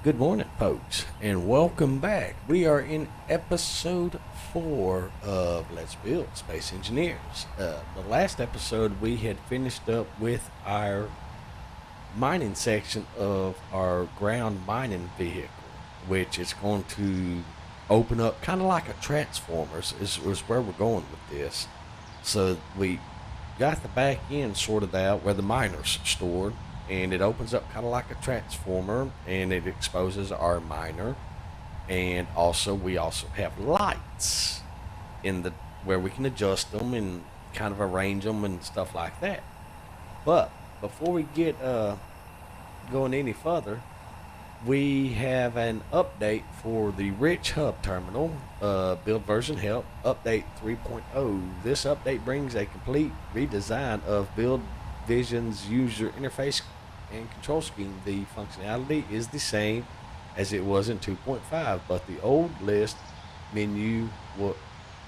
Good morning, folks, and welcome back. We are in episode 4 of Let's Build Space Engineers. The last episode, we had finished up with our mining section of our ground mining vehicle, which is going to open up kind of like a transformers, is where we're going with this. So we got the back end sorted out where the miners stored, and it opens up kind of like a transformer, and it exposes our miner. And also we also have lights in the where we can adjust them and kind of arrange them and stuff like that. But before we get going any further, we have an update for the Rich Hub Terminal, build version help, update 3.0. This update brings a complete redesign of Build Vision's user interface and control scheme. The functionality is the same as it was in 2.5, but the old list menu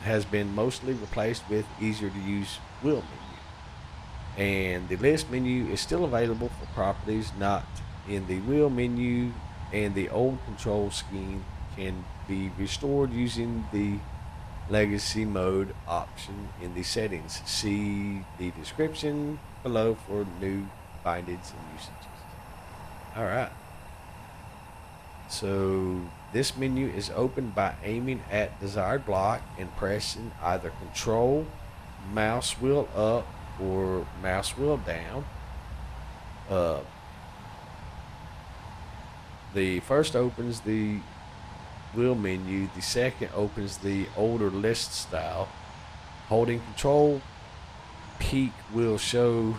has been mostly replaced with easier to use wheel menu. And the list menu is still available for properties not in the wheel menu, and the old control scheme can be restored using the legacy mode option in the settings. See the description below for new bindings and usages. All right. So this menu is opened by aiming at desired block and pressing either control, mouse wheel up, or mouse wheel down. The first opens the wheel menu. The second opens the older list style. Holding control, peak will show.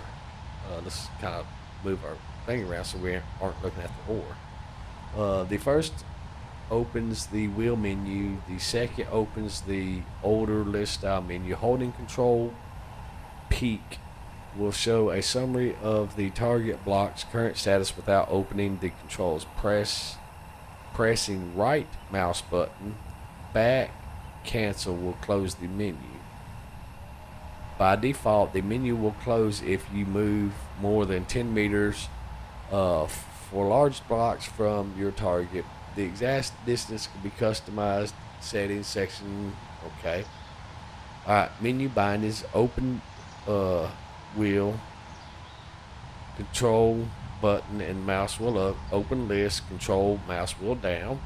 Let's kind of move our thing around so we aren't looking at the ore. The first opens the wheel menu. The second opens the older list style menu. Holding control, peak will show a summary of the target block's current status without opening the controls. Pressing right mouse button, back cancel will close the menu. By default, the menu will close if you move more than 10 meters for large blocks from your target. The exact distance can be customized. Settings section, okay. Alright, menu bindings, open wheel, control button and mouse wheel up, open list, control mouse wheel down,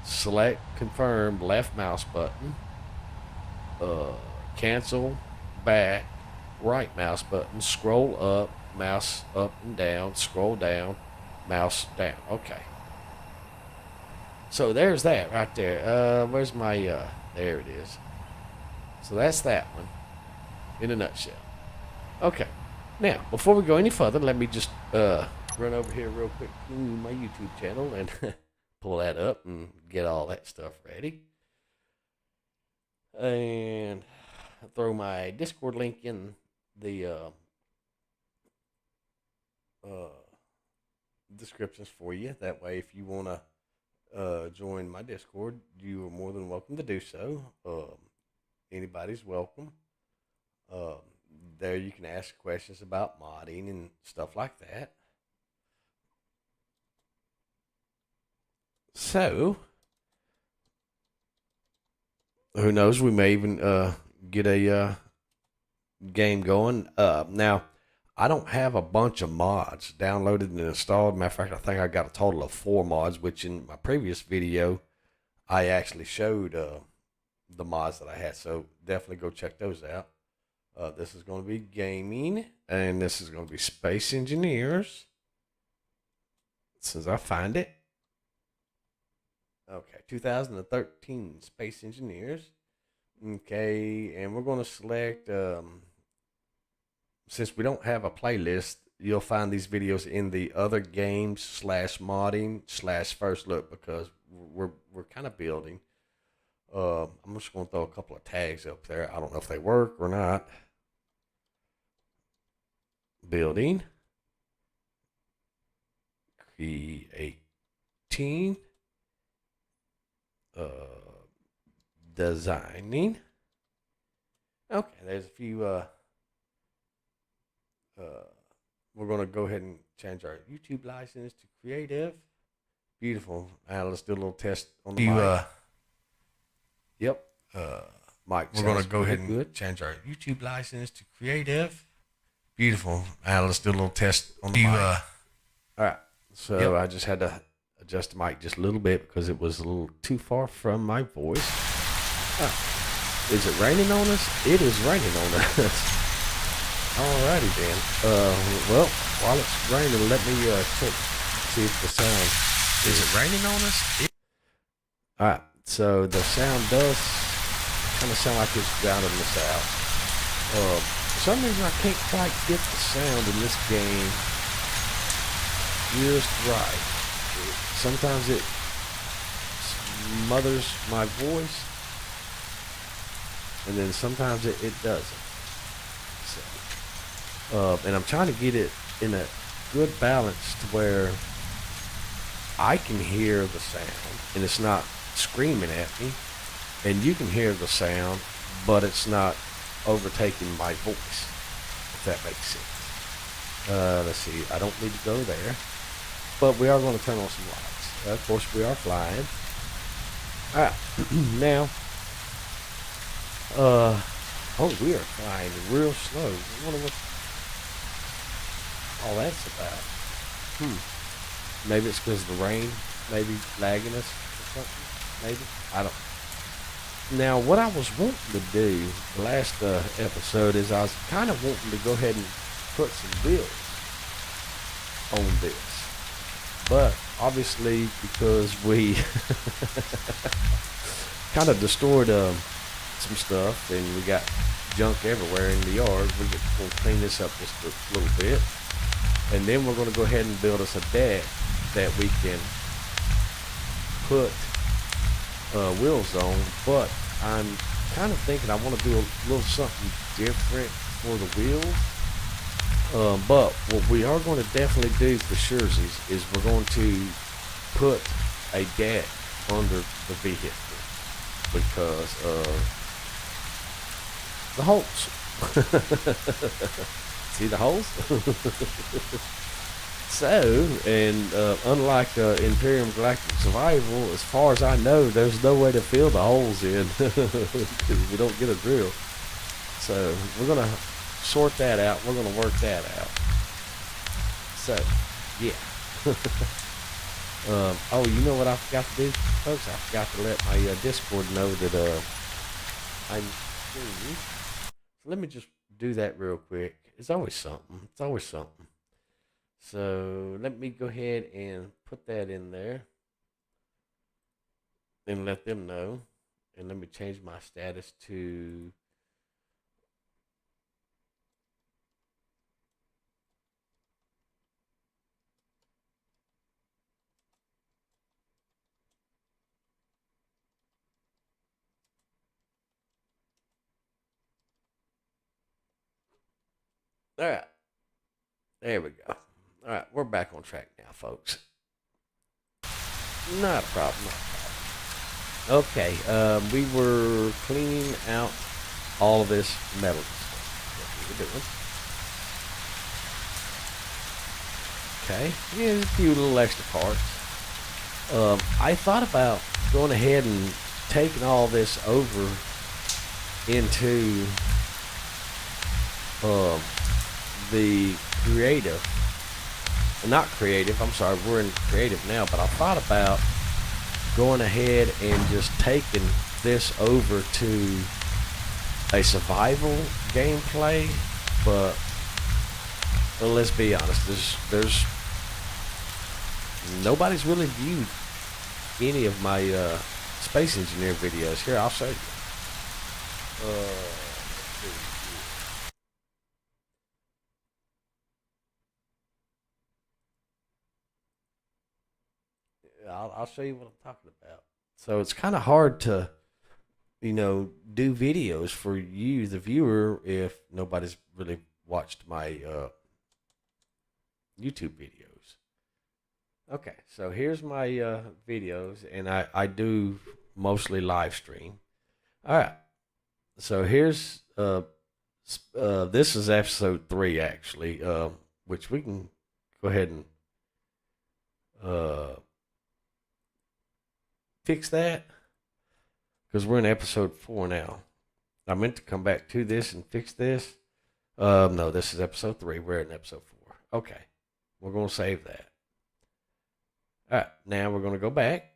select confirm left mouse button, cancel back right mouse button, scroll up, mouse up and down, scroll down, mouse down. Okay. So there's that right there. Where's my there it is. So that's that one in a nutshell. Okay. Now, before we go any further, let me just run over here real quick to my YouTube channel and pull that up and get all that stuff ready. And throw my Discord link in the descriptions for you. That way, if you want to join my Discord, you are more than welcome to do so. Anybody's welcome. There you can ask questions about modding and stuff like that. So, who knows? We may even get a game going. Now, I don't have a bunch of mods downloaded and installed. Matter of fact, I think I got a total of 4 mods, which in my previous video, I actually showed the mods that I had. So definitely go check those out. This is going to be gaming, and this is going to be Space Engineers. Since I find it. Okay, 2013 Space Engineers. Okay, and we're going to select, since we don't have a playlist, you'll find these videos in the other games / modding / first look, because we're kind of building. I'm just going to throw a couple of tags up there. I don't know if they work or not. Building. Creating. Designing. Okay, there's a few. We're going to go ahead and change our YouTube license to creative. Beautiful. Let's do a little test on the You, mic. Yep. Mic. we're going to go ahead and good. change our YouTube license to creative. Beautiful. Let's do a little test on the mic. All right. So I just had to adjust the mic just a little bit because it was a little too far from my voice. Is it raining on us? It is raining on us. Alrighty then. Well, while it's raining, let me check, see if the sound. Is it raining on us? Alright, so the sound does kind of sound like it's drowning us out. For some reason, I can't quite get the sound in this game just right. Sometimes it smothers my voice, and then sometimes it doesn't. So, and I'm trying to get it in a good balance to where I can hear the sound and it's not screaming at me, and you can hear the sound, but it's not overtaking my voice, if that makes sense. Let's see, I don't need to go there, but we are going to turn on some lights. Of course, we are flying. Alright, now, we are flying real slow. I wonder what all that's about. Maybe it's because of the rain, maybe lagging us or something, maybe. I don't know. Now, what I was wanting to do the last episode is I was kind of wanting to go ahead and put some bills on this. But obviously, because we kind of destroyed some stuff and we got junk everywhere in the yard, we're going to clean this up just a little bit. And then we're going to go ahead and build us a deck that we can put wheels on. But I'm kind of thinking I want to do a little something different for the wheels. But what we are going to definitely do for sure is we're going to put a deck under the vehicle because of the holes. See the holes? So, and unlike Imperium Galactic Survival, as far as I know, there's no way to fill the holes in because we don't get a drill. So we're going to sort that out. We're going to work that out. So, yeah. Oh, you know what I forgot to do, folks? I forgot to let my Discord know that I'm free. So let me just do that real quick. It's always something. It's always something. So let me go ahead and put that in there and let them know. And let me change my status to all right. There we go. All right, we're back on track now, folks. Not a problem. Okay, we were cleaning out all of this metal stuff that we were doing. Okay, yeah, a few little extra parts. I thought about going ahead and taking all this over into the creative. Not creative, I'm sorry, we're in creative now, but I thought about going ahead and just taking this over to a survival gameplay, but well, let's be honest, there's nobody's really viewed any of my Space Engineer videos. Here, I'll show you. I'll show you what I'm talking about. So it's kind of hard to, do videos for you, the viewer, if nobody's really watched my YouTube videos. Okay, so here's my videos, and I do mostly live stream. All right, so here's this is episode 3 actually, which we can go ahead and fix that? Because we're in episode 4 now. I meant to come back to this and fix this. No, this is episode 3. We're in episode 4. Okay. We're going to save that. All right. Now we're going to go back.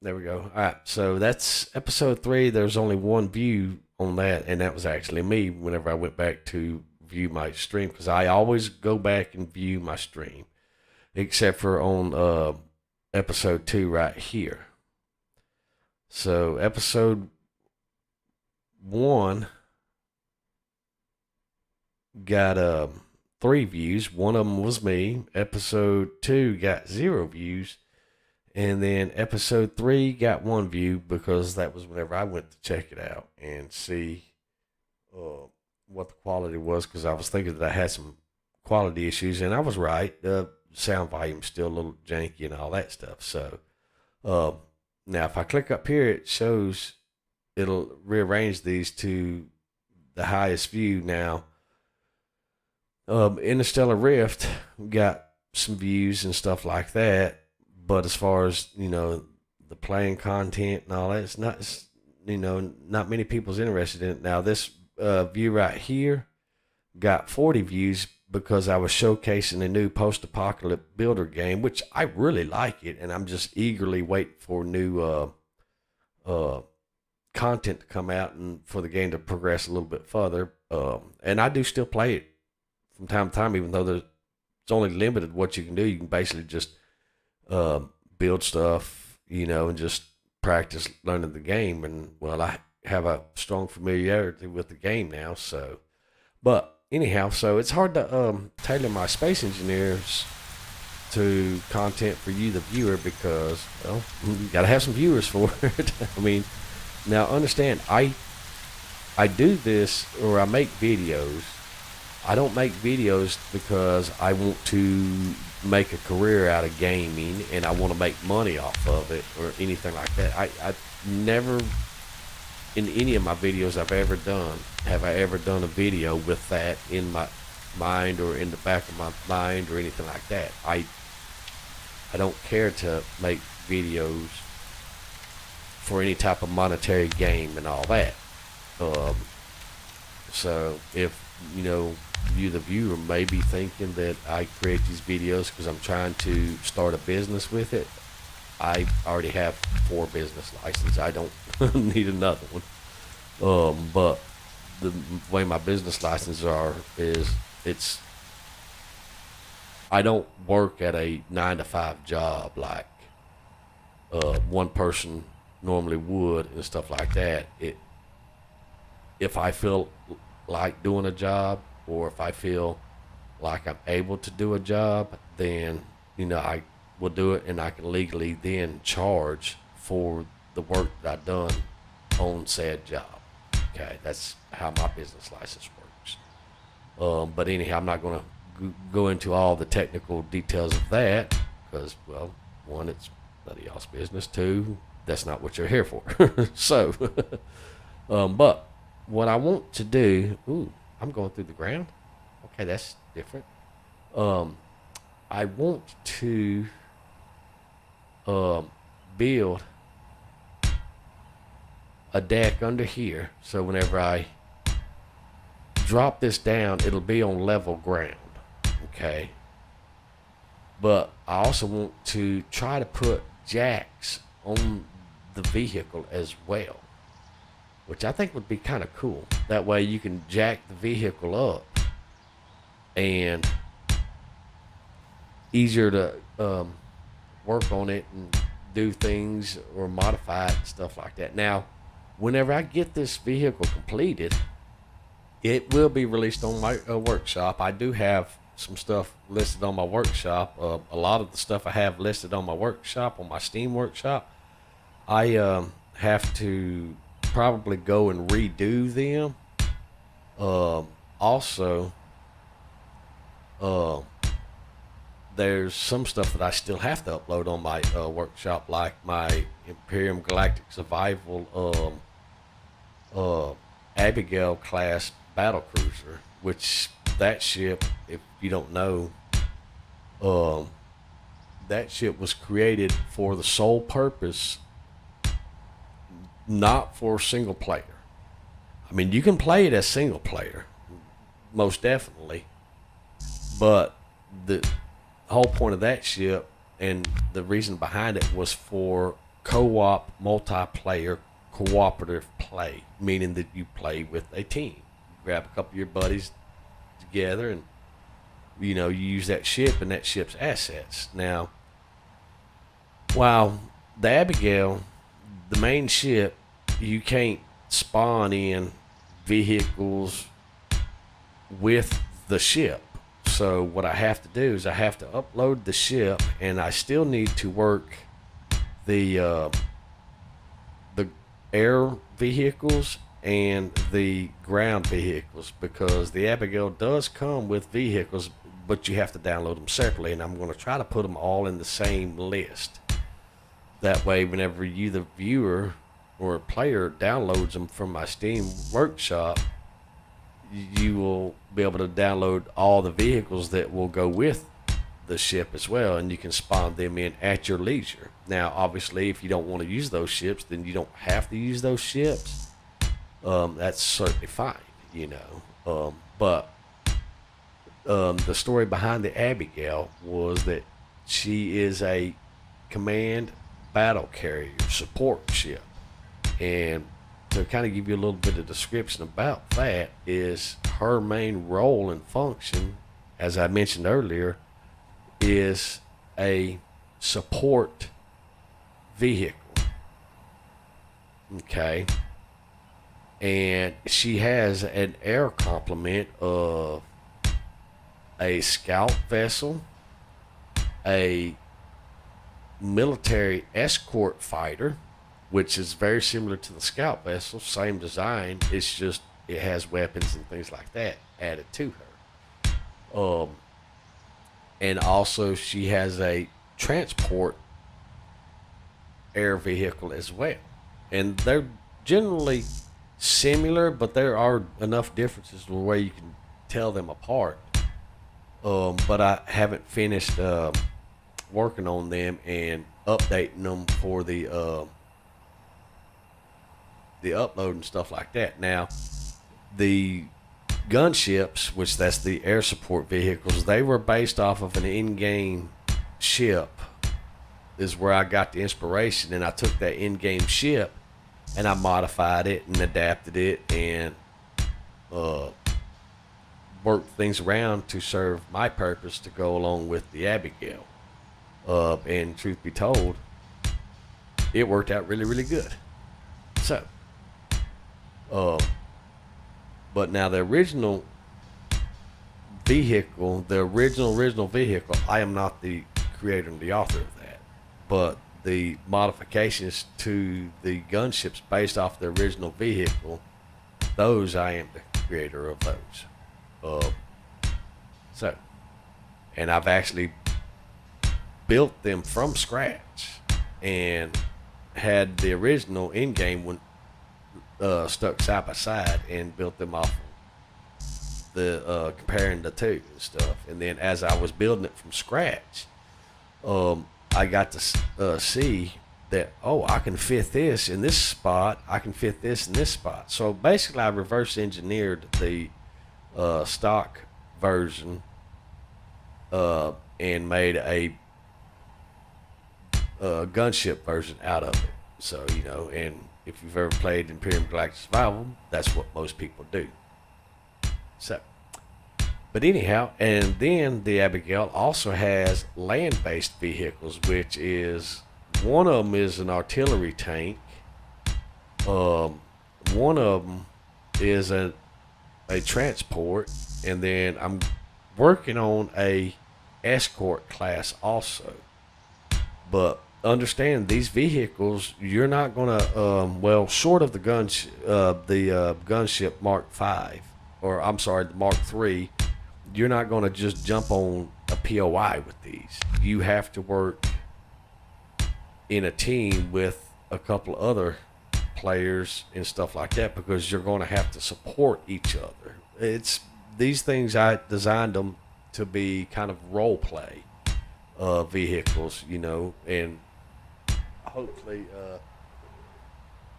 There we go. All right. So that's episode 3. There's only one view on that, and that was actually me whenever I went back to view my stream, because I always go back and view my stream, except for on episode 2 right here. So episode 1 got 3 views. One of them was me. Episode 2 got 0 views. And then episode 3 got 1 view, because that was whenever I went to check it out and see what the quality was, because I was thinking that I had some quality issues, and I was right. The sound volume's still a little janky and all that stuff. So now if I click up here, it shows it'll rearrange these to the highest view. Now Interstellar Rift got some views and stuff like that, but as far as, the playing content and all that, it's not many people's interested in it. Now this view right here got 40 views, because I was showcasing a new post-apocalyptic builder game, which I really like it, and I'm just eagerly waiting for new content to come out and for the game to progress a little bit further. And I do still play it from time to time, even though it's only limited what you can do. You can basically just build stuff, and just practice learning the game. And well, I have a strong familiarity with the game now. So, but anyhow, so it's hard to tailor my Space Engineers to content for you, the viewer, because, well, you got to have some viewers for it. I mean, now understand, I do this, or I make videos. I don't make videos because I want to make a career out of gaming and I want to make money off of it or anything like that. I never, in any of my videos I've ever done, have I ever done a video with that in my mind or in the back of my mind or anything like that. I don't care to make videos for any type of monetary gain and all that. So if, you the viewer may be thinking that I create these videos because I'm trying to start a business with it, I already have 4 business licenses. I don't need another one. But the way my business licenses are is I don't work at a 9-to-5 job like one person normally would and stuff like that. If I feel like doing a job, or if I feel like I'm able to do a job, then I will do it, and I can legally then charge for the work that I've done on said job. Okay, that's how my business license works. But anyhow, I'm not going to go into all the technical details of that because, well, 1, it's none of y'all's business. 2, that's not what you're here for. So, but what I want to do, I'm going through the ground. Okay, that's different. I want to build a deck under here, so whenever I drop this down, it'll be on level ground. Okay, but I also want to try to put jacks on the vehicle as well, which I think would be kind of cool. That way you can jack the vehicle up and easier to work on it and do things or modify it and stuff like that. Now, whenever I get this vehicle completed, it will be released on my workshop. I do have some stuff listed on my workshop. A lot of the stuff I have listed on my workshop, on my Steam workshop, I have to probably go and redo them. Also, there's some stuff that I still have to upload on my workshop, like my Imperium Galactic Survival Abigail class battle cruiser, which that ship, if you don't know, that ship was created for the sole purpose, not for single player. I mean, you can play it as single player, most definitely, but the whole point of that ship and the reason behind it was for co-op, multiplayer, cooperative play, meaning that you play with a team. You grab a couple of your buddies together and you use that ship and that ship's assets. Now, while the Abigail, the main ship, you can't spawn in vehicles with the ship. So what I have to do is I have to upload the ship, and I still need to work the air vehicles and the ground vehicles, because the Abigail does come with vehicles, but you have to download them separately, and I'm going to try to put them all in the same list. That way, whenever you, the viewer or player, downloads them from my Steam workshop, you will be able to download all the vehicles that will go with the ship as well, and you can spawn them in at your leisure. Now, obviously, if you don't want to use those ships, then you don't have to use those ships. That's certainly fine, but the story behind the Abigail was that she is a command battle carrier support ship, and to kind of give you a little bit of description about that, is her main role and function, as I mentioned earlier, is a support vehicle. Okay. And she has an air complement of a scout vessel, a military escort fighter, which is very similar to the scout vessel, same design. It's just it has weapons and things like that added to her. And also she has a transport air vehicle as well. And they're generally similar, but there are enough differences where you can tell them apart. But I haven't finished working on them and updating them for the upload and stuff like that. Now, the gunships, which that's the air support vehicles, they were based off of an in-game ship, is where I got the inspiration, and I took that in-game ship and I modified it and adapted it and worked things around to serve my purpose to go along with the Abigail. And truth be told, it worked out really, really good. So, but now the original vehicle, the original vehicle, I am not the creator and the author of that, but the modifications to the gunships based off the original vehicle, those I am the creator of those. So, and I've actually built them from scratch and had the original in-game one stuck side by side and built them off the comparing the two and stuff. And then as I was building it from scratch, I got to see that, I can fit this in this spot, I can fit this in this spot. So basically I reverse engineered the stock version and made a gunship version out of it. So, and if you've ever played Imperium Galactic Survival, that's what most people do. So, but anyhow, and then the Abigail also has land-based vehicles, which is, one of them is an artillery tank. One of them is a transport, and then I'm working on a escort class also. But understand, these vehicles, you're not gonna short of the gunship Mark V, or I'm sorry, the Mark III, you're not gonna just jump on a POI with these. You have to work in a team with a couple other players and stuff like that, because you're going to have to support each other. It's these things, I designed them to be kind of role play, vehicles, you know, and hopefully,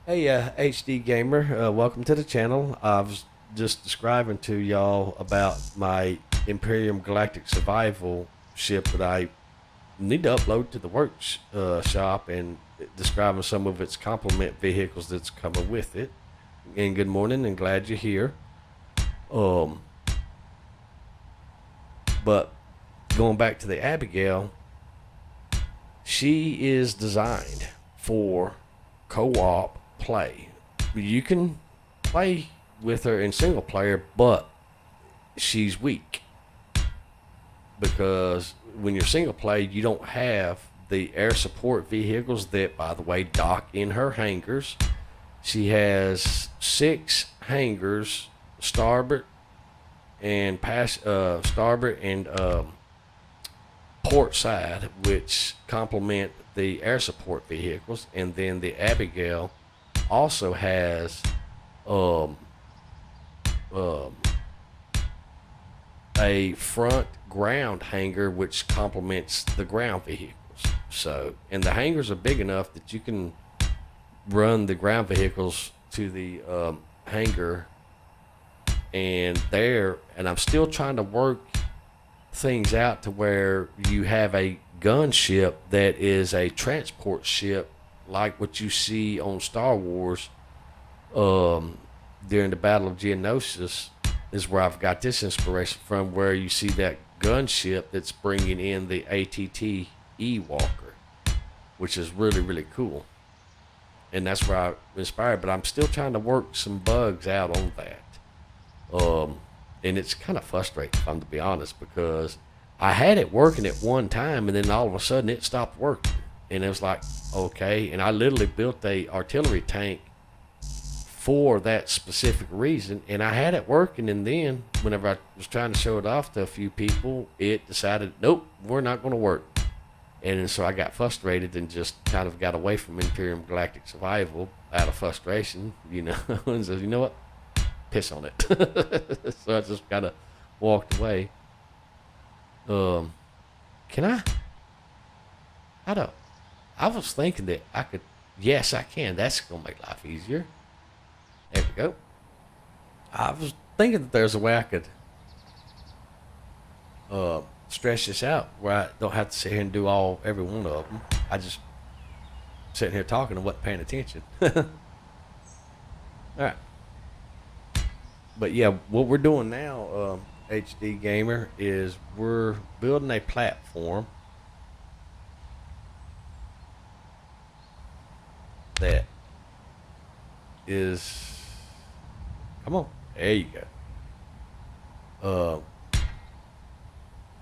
hey, HD gamer, welcome to the channel. I was just describing to y'all about my Imperium Galactic Survival ship that I need to upload to the workshop, and describing some of its complement vehicles that's coming with it. And good morning, and glad you're here. But going back to the Abigail, she is designed for co-op play. You can play with her in single player, but she's weak because when you're single play, you don't have the air support vehicles that, by the way, dock in her hangars. She has 6 hangars, starboard and port side, which complement the air support vehicles. And then the Abigail also has a front ground hangar which complements the ground vehicles. So, and the hangars are big enough that you can run the ground vehicles to the hangar and there. And I'm still trying to work things out to where you have a gunship that is a transport ship, like what you see on Star Wars during the Battle of Geonosis, is where I've got this inspiration from, where you see that gunship that's bringing in the ATT E-Walker, which is really, really cool. And that's where I'm inspired, but I'm still trying to work some bugs out on that. And it's kind of frustrating, if I'm to be honest, because I had it working at one time, and then all of a sudden it stopped working. And it was like, okay. And I literally built a artillery tank for that specific reason, and I had it working. And then whenever I was trying to show it off to a few people, it decided, nope, we're not going to work. And so I got frustrated and just kind of got away from Imperium Galactic Survival out of frustration, you know, and said, you know what, piss on it. So I just kind of walked away. I was thinking that I could, yes, I can. That's going to make life easier. There we go. I was thinking that there's a way I could stretch this out where I don't have to sit here and do every one of them. I just sitting here talking and wasn't paying attention. All right. But yeah, what we're doing now, HD Gamer, is we're building a platform that is, come on, there you go.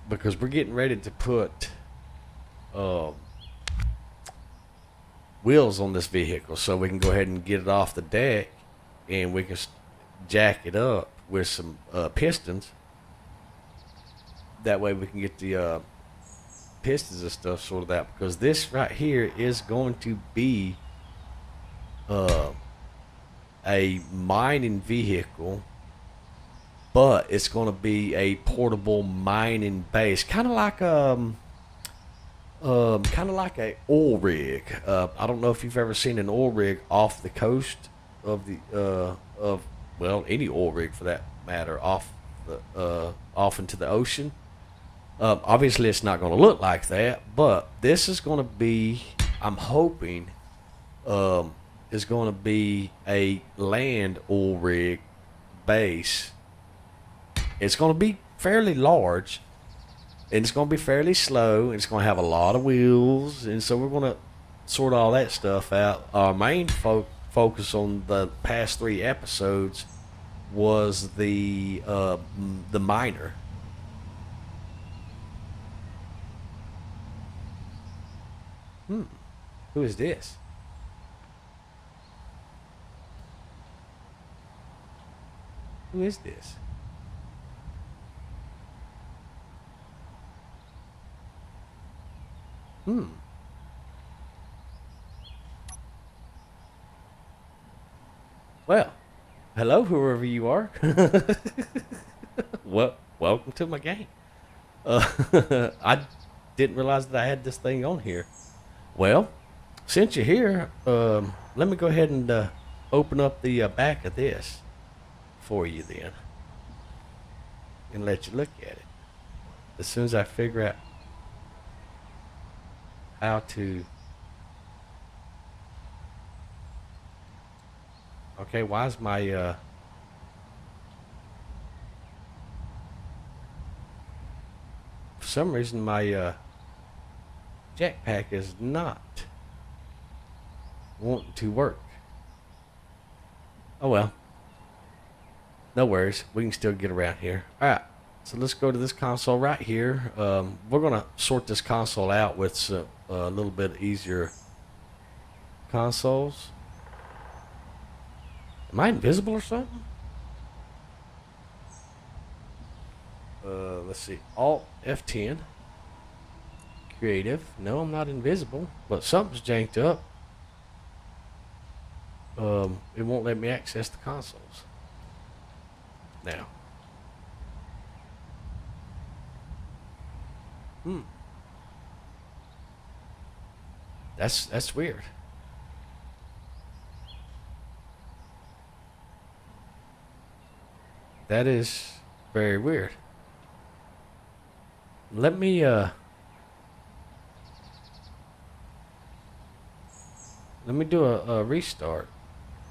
Because we're getting ready to put wheels on this vehicle, so we can go ahead and get it off the deck, and we can jack it up with some pistons. That way we can get the pistons and stuff sorted out, because this right here is going to be a mining vehicle, but it's going to be a portable mining base, kind of like a oil rig. I don't know if you've ever seen an oil rig off the coast of any oil rig for that matter, off into the ocean. Obviously, it's not going to look like that, but this is going to be, I'm hoping, is going to be a land oil rig base. It's going to be fairly large, and it's going to be fairly slow, and it's going to have a lot of wheels, and so we're going to sort all that stuff out. Our main focus on the past 3 episodes was the miner. Who is this? Who is this? Well, hello, whoever you are. Well, welcome to my game. I didn't realize that I had this thing on here. Well, since you're here, let me go ahead and open up the back of this for you then, and let you look at it. As soon as I figure out how to. Okay, why is my for some reason my jetpack is not wanting to work. Oh well. No worries. We can still get around here. Alright. So let's go to this console right here. We're going to sort this console out with some, a little bit easier consoles. Am I invisible or something? Let's see. Alt F10. Creative. No, I'm not invisible. But something's janked up. It won't let me access the consoles. Now. That's weird. That is very weird. Let me do a restart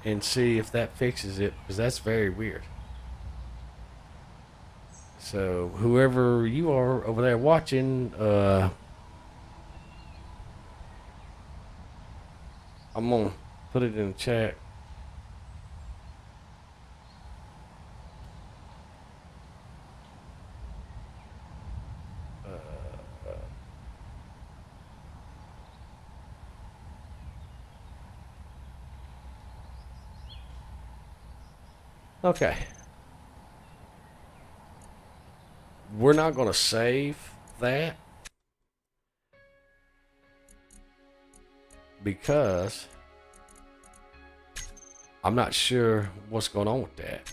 and see if that fixes it, because that's very weird. So whoever you are over there watching, I'm gonna put it in the chat. Okay. We're not going to save that because I'm not sure what's going on with that.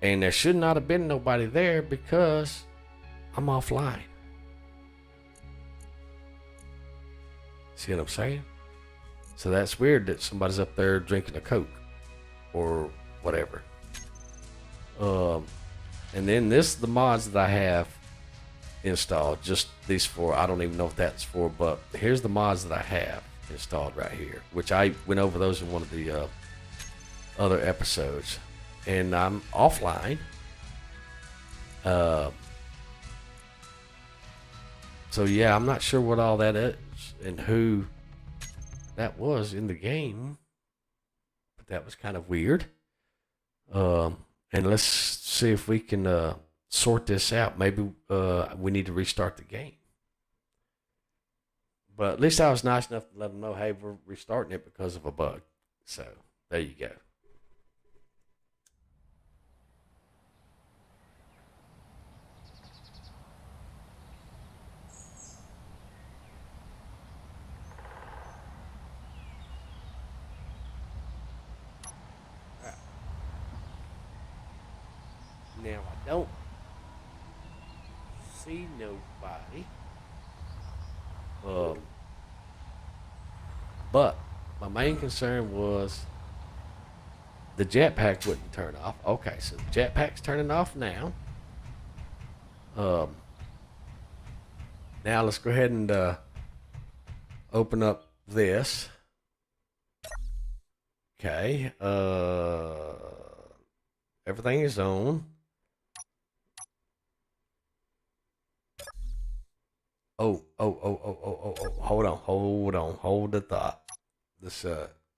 And there should not have been nobody there because I'm offline. See what I'm saying? So that's weird that somebody's up there drinking a Coke or whatever. And then this, the mods that I have installed, just these four. I don't even know what that's for, but here's the mods that I have installed right here, which I went over those in one of the other episodes. And I'm offline. So yeah, I'm not sure what all that is and who that was in the game, but that was kind of weird. And let's see if we can sort this out. Maybe we need to restart the game. But at least I was nice enough to let them know, hey, we're restarting it because of a bug. So there you go. Now I don't see nobody. But my main concern was the jetpack wouldn't turn off. Okay, so the jetpack's turning off now. Now let's go ahead and open up this. Okay. Everything is on. Oh, hold the thought. Let's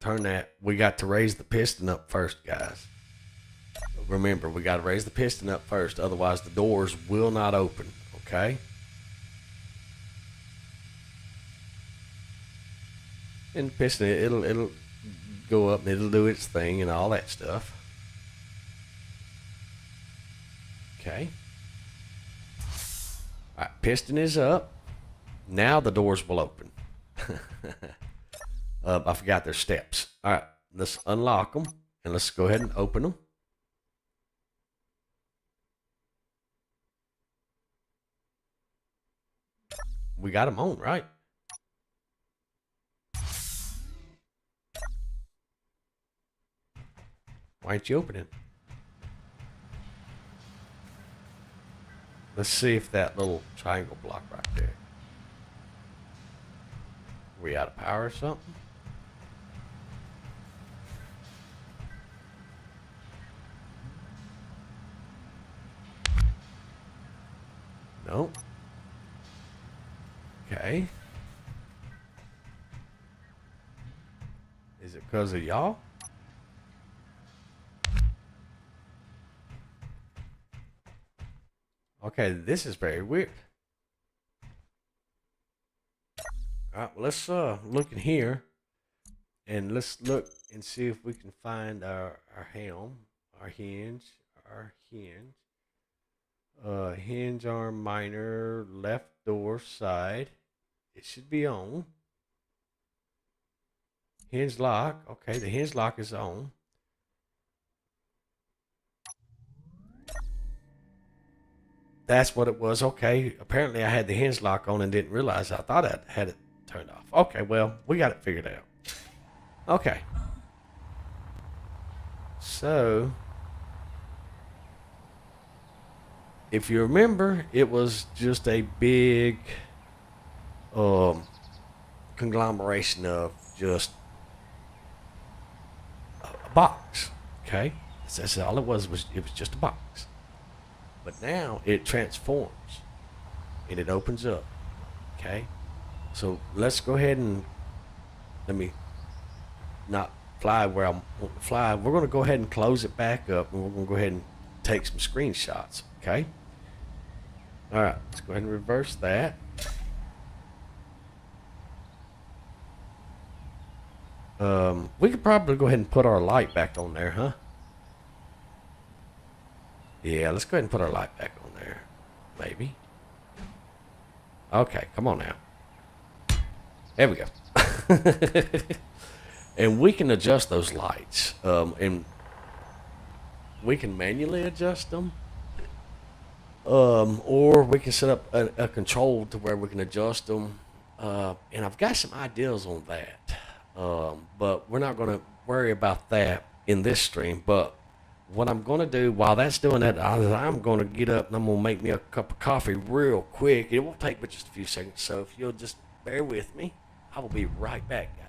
turn that. We got to raise the piston up first, guys. Remember, we got to raise the piston up first, otherwise the doors will not open, okay? And the piston, it'll go up and it'll do its thing and all that stuff. Okay. All right, piston is up. Now the doors will open. I forgot their steps. All right, let's unlock them and let's go ahead and open them. We got them on, right? Why aren't you opening? Let's see if that little triangle block right there. We out of power or something? Nope. Okay. Is it because of y'all? Okay, this is very weird. All right, well, let's look in here, and let's look and see if we can find our helm, our hinge, hinge arm minor, left door side. It should be on. Hinge lock. Okay, the hinge lock is on. That's what it was. Okay. Apparently, I had the hinge lock on and didn't realize. I thought I had it turned off. Okay. Well, we got it figured out. Okay. So, if you remember, it was just a big conglomeration of just a box. Okay. That's all it was. It was just a box. But now it transforms and it opens up. Okay. So let's go ahead and let me not fly where I want to fly. We're going to go ahead and close it back up, and we're going to go ahead and take some screenshots. Okay. All right. Let's go ahead and reverse that. We could probably go ahead and put our light back on there, huh? Yeah, let's go ahead and put our light back on there. Maybe. Okay, come on now. There we go. And we can adjust those lights. And we can manually adjust them. Or we can set up a control to where we can adjust them. And I've got some ideas on that. But we're not going to worry about that in this stream. But what I'm going to do while that's doing that, I'm going to get up and I'm going to make me a cup of coffee real quick. It won't take but just a few seconds. So if you'll just bear with me, I will be right back, guys.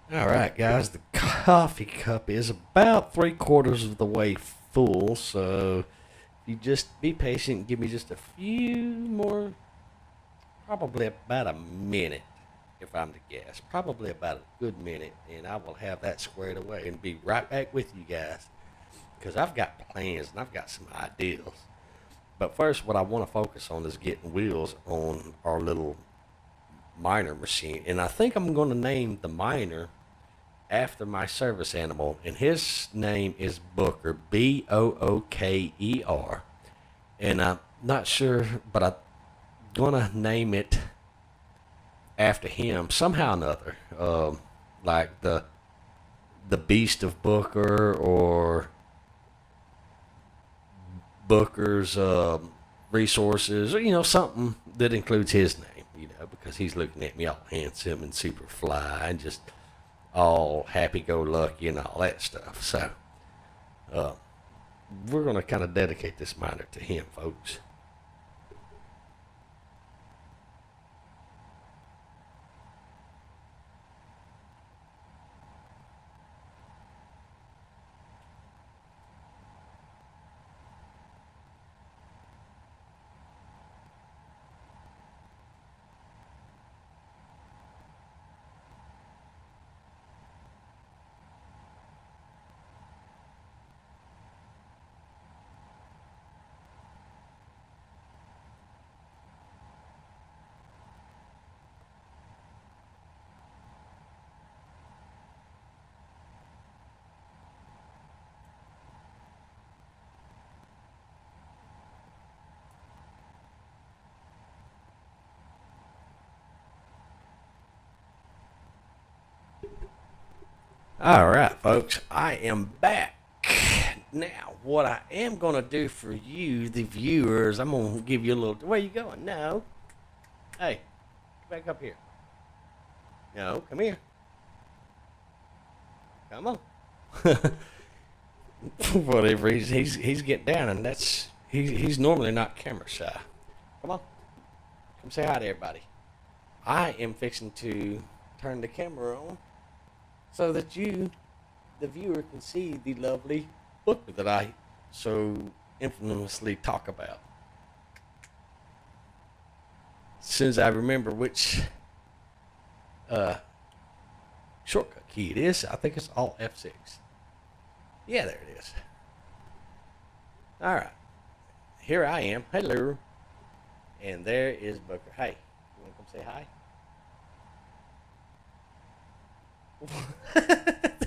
All right, guys, the coffee cup is about 3/4 of the way full, so you just be patient. Give me just a few more, probably about a minute, if I'm to guess. Probably about a good minute, and I will have that squared away and be right back with you guys. Because I've got plans and I've got some ideas. But first, what I want to focus on is getting wheels on our little miner machine. And I think I'm going to name the miner after my service animal. And his name is Booker, Booker. And I'm not sure, but I'm going to name it after him somehow or another. Like the Beast of Booker, or Booker's resources, or something that includes his name, because he's looking at me all handsome and super fly and just all happy-go-lucky and all that stuff. So we're going to kind of dedicate this miner to him, folks. All right, folks, I am back. Now, what I am going to do for you, the viewers, I'm going to give you a little. Where you going? No. Hey, get back up here. No, come here. Come on. For whatever reason, he's getting down, and he's normally not camera shy. Come on. Come say hi to everybody. I am fixing to turn the camera on so that you, the viewer, can see the lovely book that I so infamously talk about. As soon as I remember which shortcut key it is, I think it's Alt F6. Yeah, there it is. All right, here I am. Hello, and there is Booker. Hey, you want to come say hi?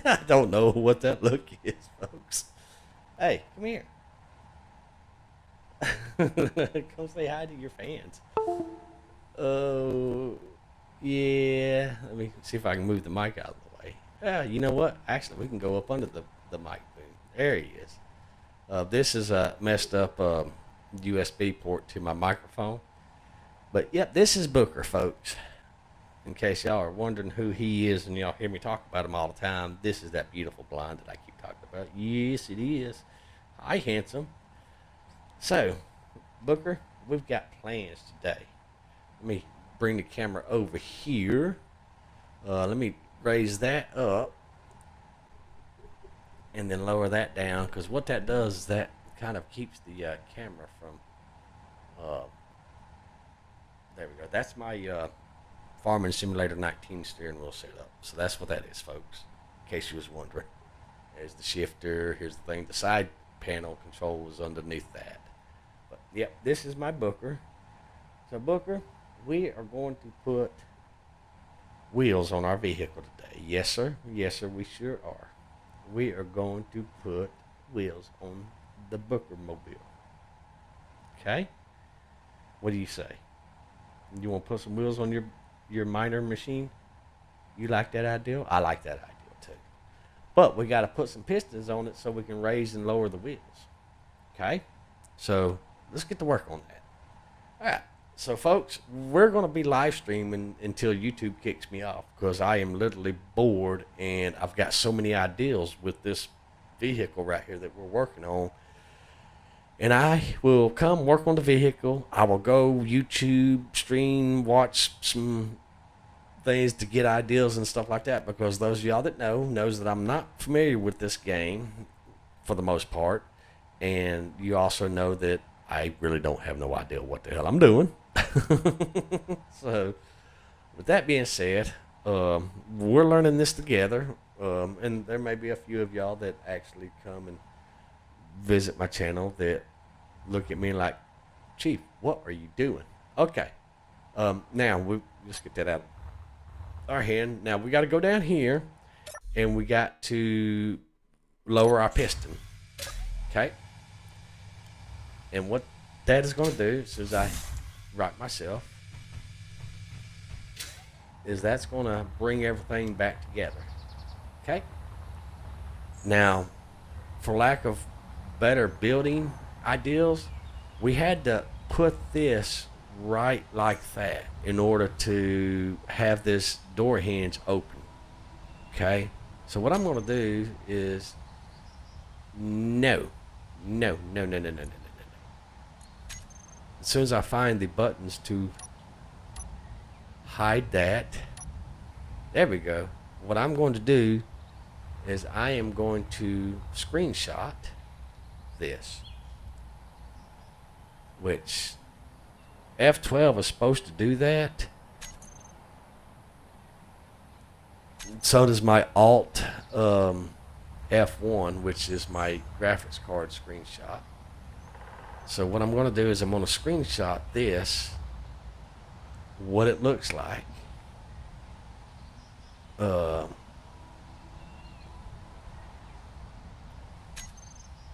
I don't know what that look is, folks. Hey, come here. Come say hi to your fans. Oh, yeah. Let me see if I can move the mic out of the way. You know what? Actually, we can go up under the mic boom. There he is. This is a messed up USB port to my microphone. But, yep, this is Booker, folks. In case y'all are wondering who he is and y'all hear me talk about him all the time, this is that beautiful blonde that I keep talking about. Yes, it is. Hi, handsome. So, Booker, we've got plans today. Let me bring the camera over here. Let me raise that up and then lower that down, because what that does is that kind of keeps the camera from... there we go. That's my... Farming Simulator 19 steering wheel setup. So that's what that is, folks, in case you was wondering. There's the shifter. Here's the thing. The side panel control is underneath that. But, yep, this is my Booker. So, Booker, we are going to put wheels on our vehicle today. Yes, sir. Yes, sir, we sure are. We are going to put wheels on the Booker mobile. Okay? What do you say? You want to put some wheels on your miner machine? You like that idea? I like that idea too. But we got to put some pistons on it so we can raise and lower the wheels. Okay? So let's get to work on that. All right. So, folks, we're going to be live streaming until YouTube kicks me off, because I am literally bored and I've got so many ideas with this vehicle right here that we're working on. And I will come work on the vehicle. I will go YouTube, stream, watch some things to get ideas and stuff like that, because those of y'all that knows that I'm not familiar with this game for the most part, and you also know that I really don't have no idea what the hell I'm doing. So, with that being said, we're learning this together, and there may be a few of y'all that actually come and visit my channel that look at me like, Chief, what are you doing? Okay, now we just get that out of our hand. Now we got to go down here, and we got to lower our piston. Okay, and what that is going to do, as soon as I rock myself, is that's going to bring everything back together. Okay. Now, for lack of better building ideals, we had to put this right like that in order to have this door hinge open. Okay. So what I'm going to do is no. As soon as I find the buttons to hide that, there we go. What I'm going to do is I am going to screenshot this, which F12 is supposed to do that. So does my Alt F1, which is my graphics card screenshot. So what I'm going to do is I'm going to screenshot this, what it looks like.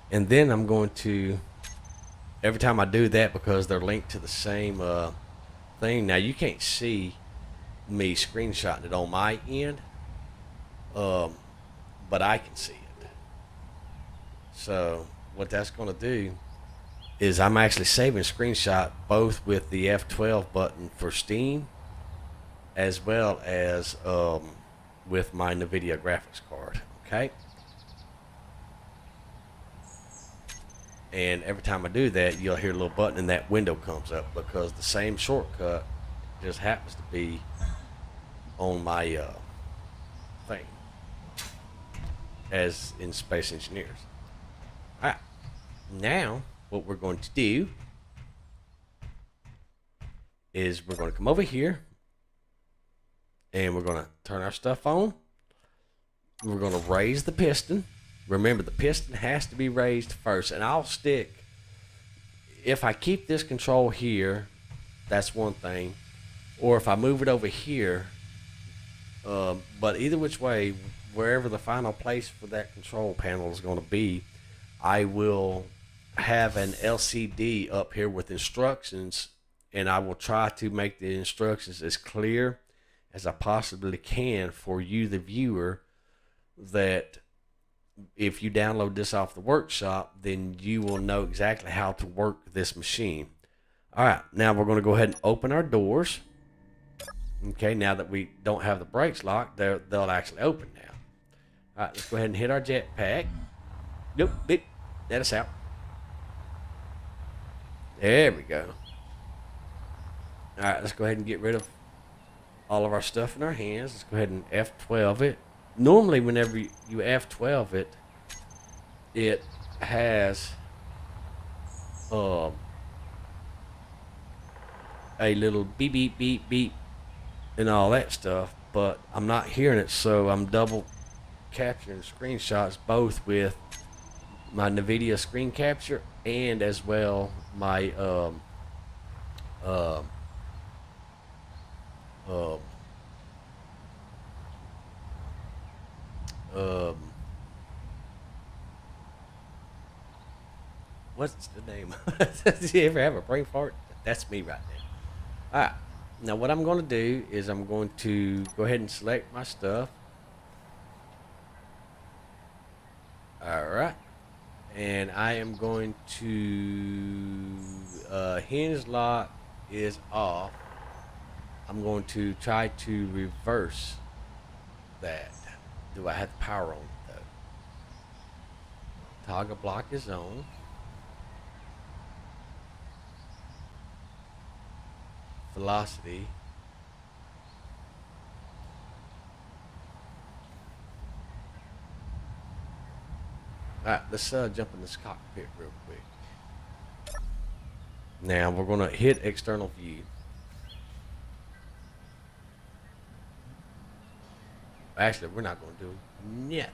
And then I'm going to, every time I do that, because they're linked to the same thing. Now you can't see me screenshotting it on my end, but I can see it. So what that's going to do is I'm actually saving screenshot both with the F12 button for Steam, as well as with my NVIDIA graphics card. Okay. And every time I do that, you'll hear a little button and that window comes up, because the same shortcut just happens to be on my thing as in Space Engineers. All right. Now, what we're going to do is we're going to come over here, and we're going to turn our stuff on. We're going to raise the piston. Remember, the piston has to be raised first, and I'll stick, if I keep this control here, that's one thing, or if I move it over here, but either which way, wherever the final place for that control panel is going to be, I will have an LCD up here with instructions, and I will try to make the instructions as clear as I possibly can for you, the viewer, that if you download this off the workshop, then you will know exactly how to work this machine. All right, now we're going to go ahead and open our doors. Okay, now that we don't have the brakes locked, they'll actually open now. All right, let's go ahead and hit our jetpack. Nope, beep, let us out. There we go. All right, let's go ahead and get rid of all of our stuff in our hands. Let's go ahead and F12 it. Normally, whenever you F12 it, it has a little beep, beep, beep, beep, and all that stuff, but I'm not hearing it, so I'm double capturing screenshots, both with my NVIDIA screen capture and as well my what's the name? Did you ever have a brain fart? That's me right there. All right. Now what I'm going to do is I'm going to go ahead and select my stuff. All right. And I am going to hinge lock is off. I'm going to try to reverse that. Do I have the power on it though? Toggle block is on. Velocity Alright, let's jump in this cockpit real quick. Now we're gonna hit external view. Actually, we're not gonna do nothing.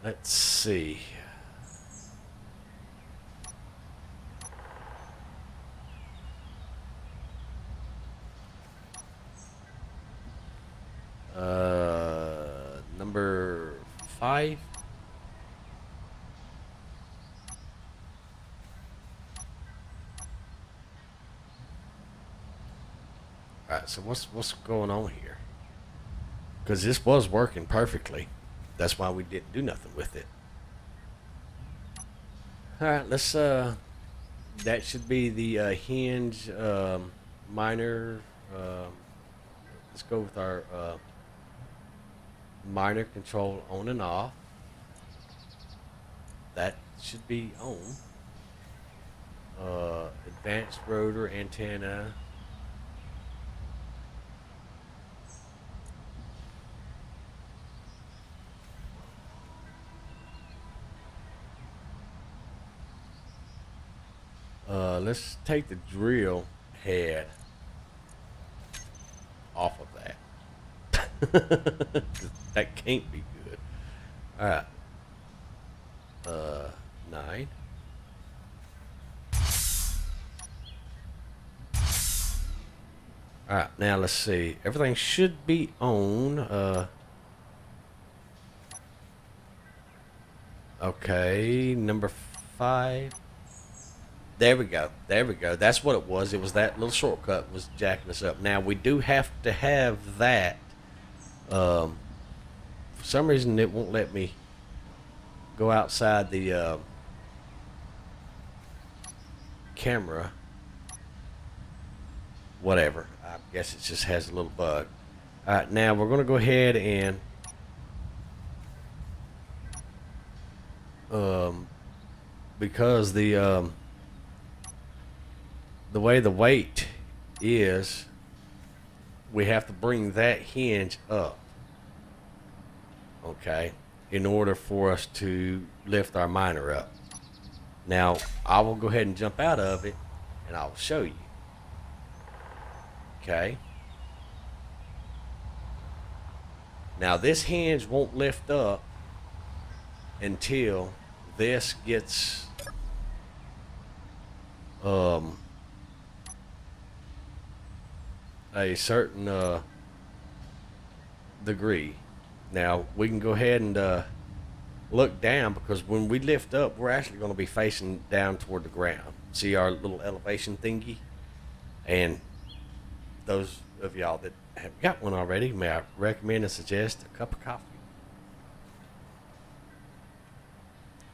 Let's see. Number 5. All right, so what's going on here? Because this was working perfectly. That's why we didn't do nothing with it. All right, let's that should be the hinge minor. Let's go with our minor control on and off. That should be on. Advanced rotor antenna. Let's take the drill head off of that. That can't be good. All right. 9. All right, now let's see. Everything should be on. Okay, number 5. There we go. There we go. That's what it was. It was that little shortcut was jacking us up. Now we do have to have that. For some reason, it won't let me go outside the camera. Whatever. I guess it just has a little bug. All right, now we're going to go ahead and because the way the weight is, we have to bring that hinge up, okay, in order for us to lift our miner up. Now, I will go ahead and jump out of it, and I'll show you. Okay. Now, this hinge won't lift up until this gets a certain degree. Now we can go ahead and look down, because when we lift up, we're actually going to be facing down toward the ground. See our little elevation thingy? And those of y'all that have got one already, may I recommend and suggest a cup of coffee.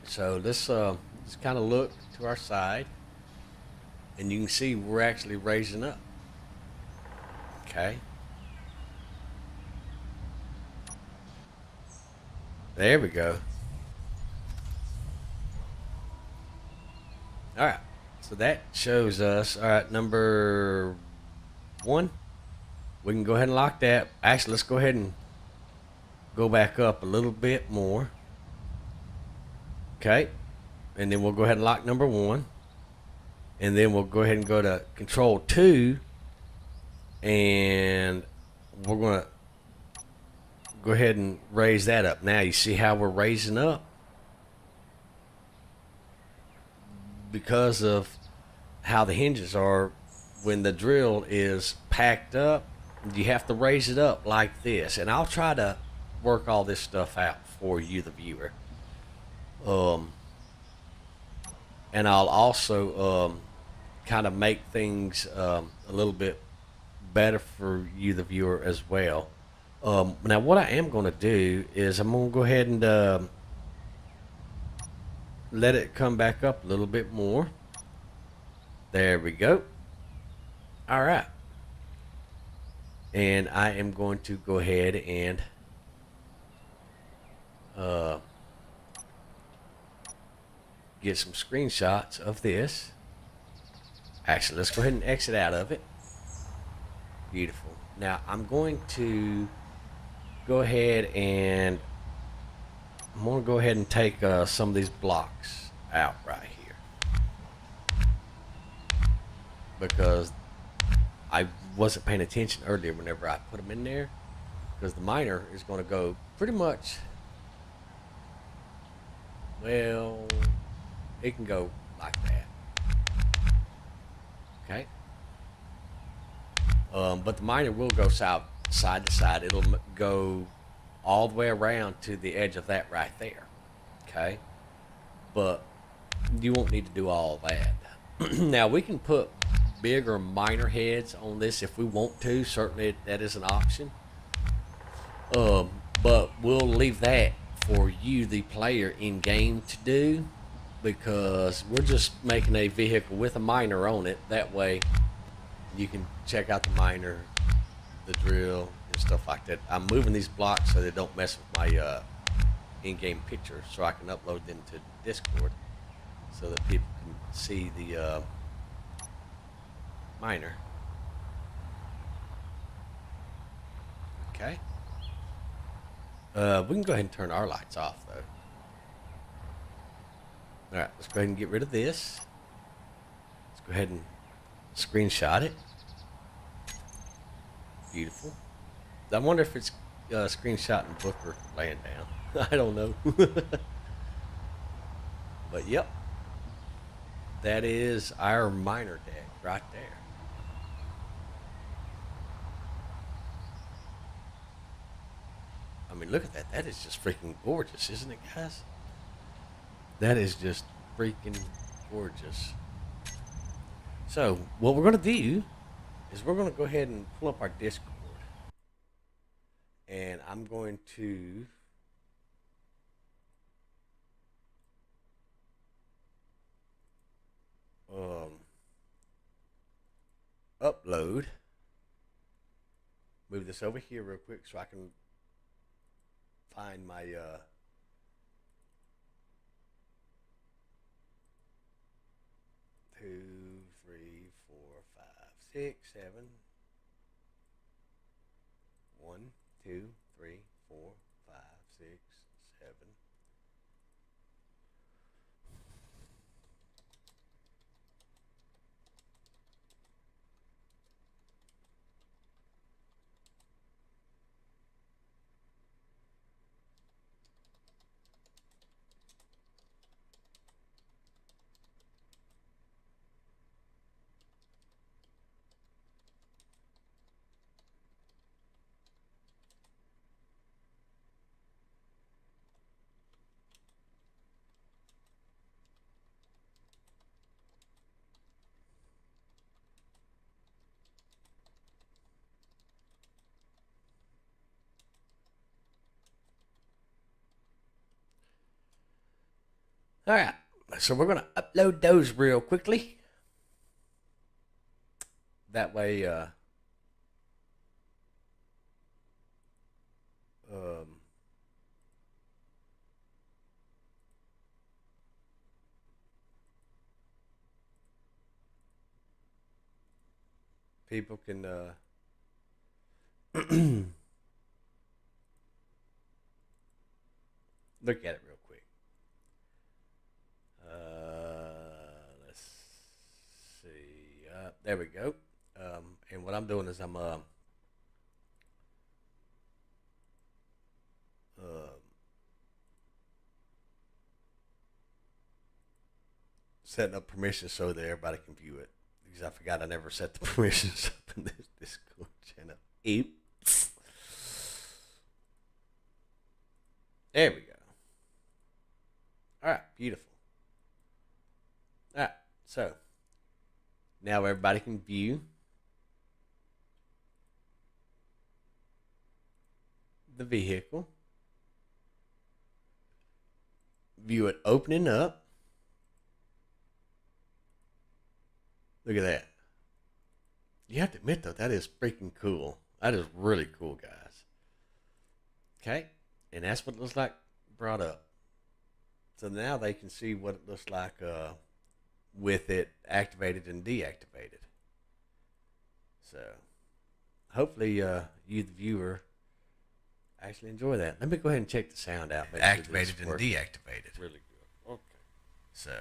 So let's kind of look to our side, and you can see we're actually raising up. Okay. There we go. All right. So that shows us, all right, number 1. We can go ahead and lock that. Actually, let's go ahead and go back up a little bit more. Okay. And then we'll go ahead and lock number 1. And then we'll go ahead and go to control 2. And we're going to go ahead and raise that up. Now you see how we're raising up? Because of how the hinges are, when the drill is packed up, you have to raise it up like this. And I'll try to work all this stuff out for you, the viewer. And I'll also kind of make things a little bit better for you, the viewer, as well. Now what I am going to do is I'm going to go ahead and let it come back up a little bit more. There we go. All right. And I am going to go ahead and get some screenshots of this. Actually, let's go ahead and exit out of it. Beautiful. Now I'm going to go ahead and I'm gonna go ahead and take some of these blocks out right here because I wasn't paying attention earlier whenever I put them in there, because the miner is going to go pretty much, well, it can go like that. Okay. But the miner will go side to side. It'll go all the way around to the edge of that right there. Okay. But you won't need to do all that. Now we can put bigger miner heads on this if we want to. Certainly that is an option. But we'll leave that for you, the player, in game to do, because we're just making a vehicle with a miner on it. That way you can check out the miner, the drill, and stuff like that. I'm moving these blocks so they don't mess with my in-game picture, so I can upload them to Discord so that people can see the miner. Okay. We can go ahead and turn our lights off, though. All right, let's go ahead and get rid of this. Let's go ahead and screenshot it. Beautiful. I wonder if it's screenshotting Booker laying down. I don't know. But yep, that is our miner deck right there. I mean, look at that. That is just freaking gorgeous, isn't it, guys? That is just freaking gorgeous. So, what we're going to do is we're going to go ahead and pull up our Discord. And I'm going to upload. Move this over here real quick so I can find my 2, 3, 4, 5, 6, 7. 1, 2, 3, 4, 5, 6, 7. All right, so we're going to upload those real quickly. That way, people can look at it real quick. Let's see. There we go. And what I'm doing is I'm setting up permissions so that everybody can view it. Because I forgot I never set the permissions up in this Discord channel. Oops. There we go. All right, beautiful. All right, so now everybody can view the vehicle. View it opening up. Look at that. You have to admit, though, that is freaking cool. That is really cool, guys. Okay, and that's what it looks like brought up. So now they can see what it looks like with it activated and deactivated. So hopefully you, the viewer, actually enjoy that. Let me go ahead and check the sound out. Make sure this Activated and works deactivated. really good. Okay. So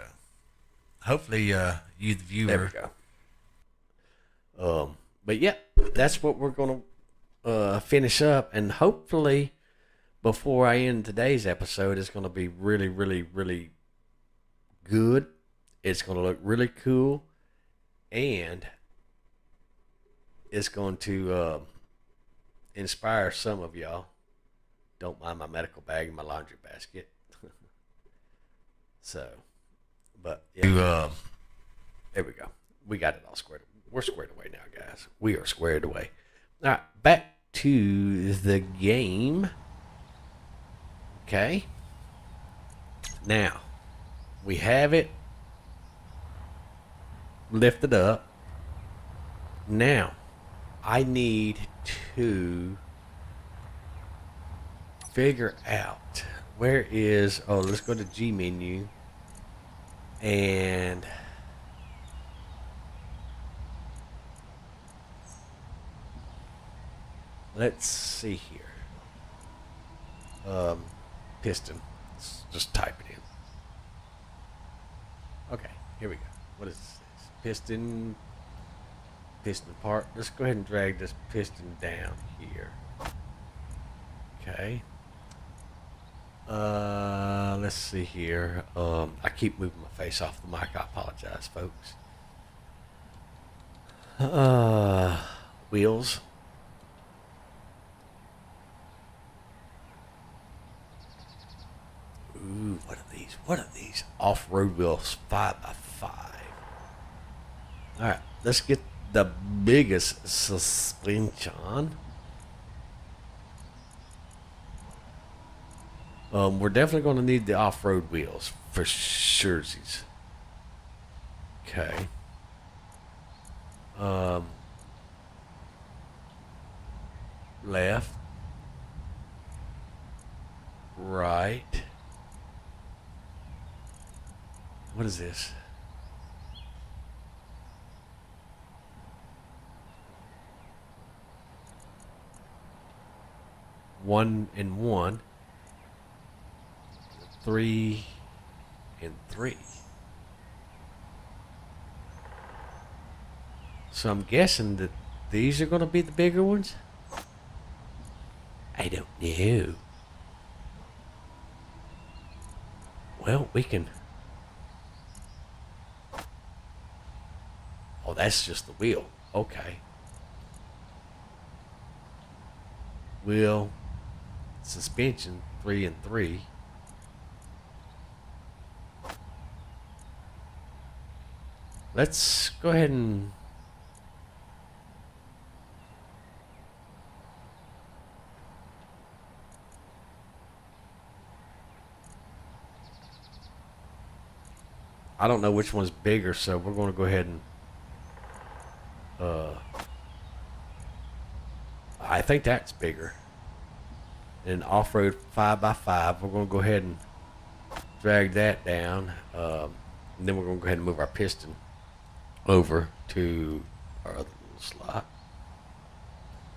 hopefully, you the There viewer. we go. But yeah, that's what we're gonna finish up, and hopefully, before I end today's episode, it's gonna be really, really, really good. It's gonna look really cool, and it's going to inspire some of y'all. Don't mind my medical bag and my laundry basket. So, but yeah. There we go. We got it all squared. We're squared away now, guys. We are squared away. All right, back to the game. Okay. Now, we have it lifted up. Now, I need to figure out where is. Oh, let's go to G menu and. Let's see here. Piston. Let's just type it in. Okay, here we go. What is this? Piston part. Let's go ahead and drag this piston down here. Okay. Let's see here. I keep moving my face off the mic. I apologize, folks. Wheels. Ooh, what are these? What are these? Off-road wheels, 5x5. All right, let's get the biggest suspension. We're definitely going to need the off-road wheels for surezies. Okay. Left. Right. What is this? One and one. 3 and 3. So I'm guessing that these are going to be the bigger ones? I don't know. Well, we can... Oh, that's just the wheel. Okay. Wheel, suspension, 3 and 3. Let's go ahead and... I don't know which one's bigger, so we're going to go ahead and... I think that's bigger. And off-road 5x5, we're going to go ahead and drag that down. And then we're going to go ahead and move our piston over to our other little slot.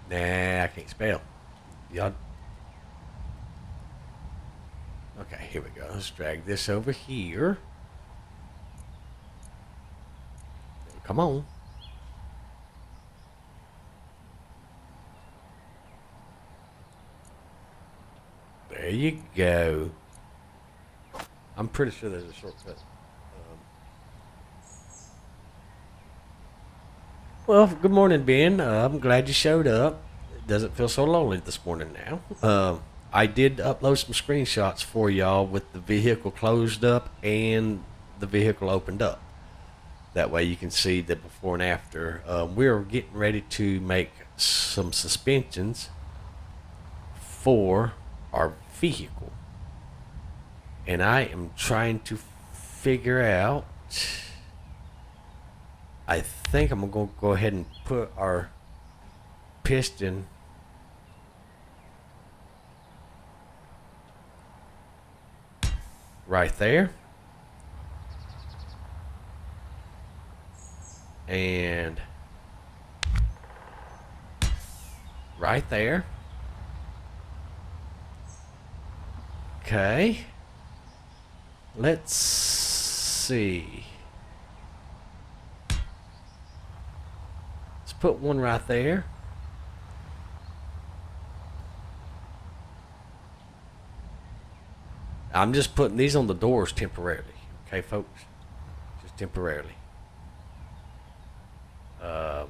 Nah, I can't spell. Y'all. Okay, here we go. Let's drag this over here. Come on. There you go. I'm pretty sure there's a shortcut. Well, good morning, Ben. I'm glad you showed up. It doesn't feel so lonely this morning now. I did upload some screenshots for y'all with the vehicle closed up and the vehicle opened up. That way you can see the before and after. We're getting ready to make some suspensions for our vehicle. And I am trying to figure out... I think I'm going to go ahead and put our piston right there. And right there. Okay. Let's see. Let's put one right there. I'm just putting these on the doors temporarily. Okay, folks? Just temporarily. I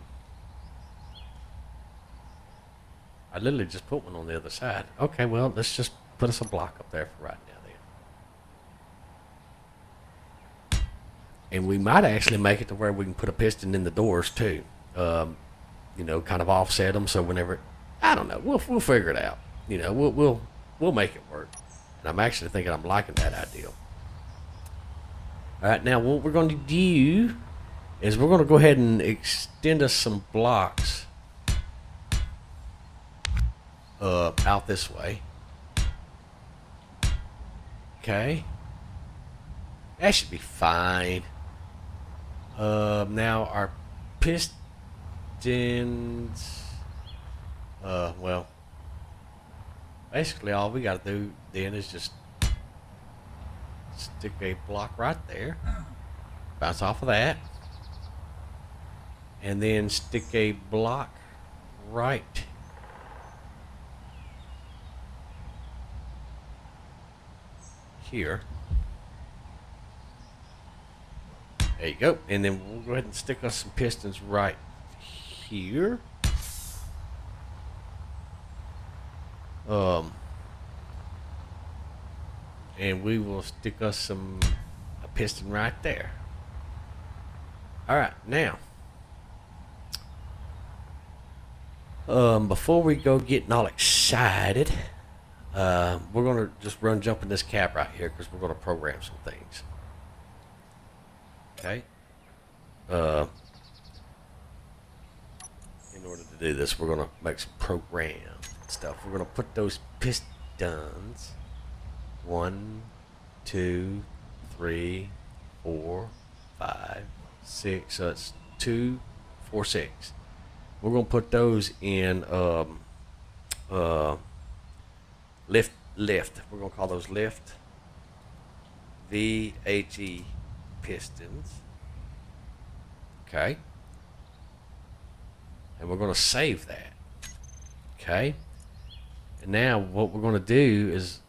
literally just put one on the other side. Okay, well, let's just put us a block up there for right now then. And we might actually make it to where we can put a piston in the doors too. You know, kind of offset them so whenever, I don't know, we'll figure it out. You know, we'll make it work. And I'm actually thinking I'm liking that idea. All right, now what we're going to do is we're going to go ahead and extend us some blocks out this way. Okay. That should be fine. Now our pistons, well, basically all we got to do then is just stick a block right there, bounce off of that, and then stick a block right here. There you go. And then we'll go ahead and stick us some pistons right here. And we will stick us a piston right there. All right, now, before we go getting all excited, we're gonna just jump in this cab right here because we're gonna program some things. Okay. In order to do this, we're gonna make some program stuff. We're gonna put those pistons 1, 2, 3, 4, 5, 6. So it's 2, 4, 6. We're gonna put those in lift. We're gonna call those lift VHE pistons. Okay. And we're gonna save that. Okay. And now what we're gonna do is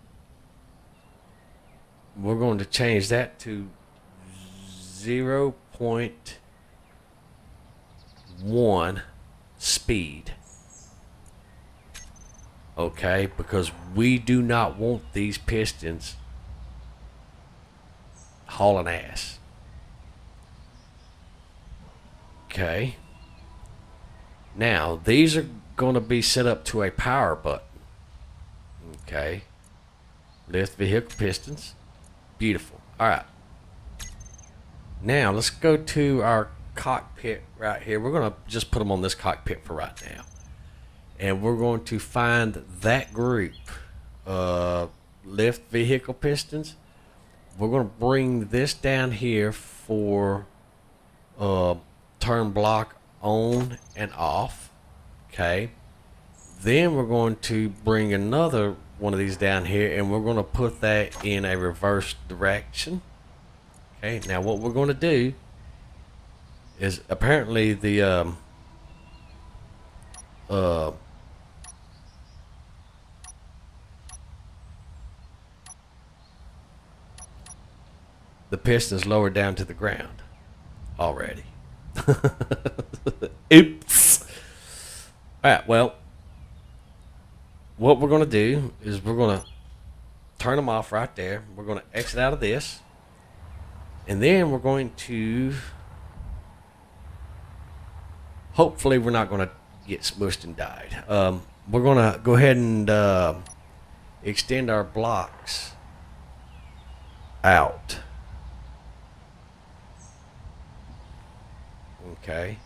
we're going to change that to 0.1 speed. Okay, because we do not want these pistons hauling ass. Okay. Now, these are going to be set up to a power button. Okay. Lift vehicle pistons. Beautiful. All right. Now, let's go to our cockpit right here. We're going to just put them on this cockpit for right now. And we're going to find that group, lift vehicle pistons. We're going to bring this down here for turn block on and off. Okay. Then we're going to bring another one of these down here and we're going to put that in a reverse direction. Okay. Now what we're going to do is apparently the piston's lowered down to the ground already. Oops. Alright, well, what we're going to do is we're going to turn them off right there. We're going to exit out of this. And then we're going to, hopefully we're not going to get smushed and died. We're going to go ahead and extend our blocks out. Okay.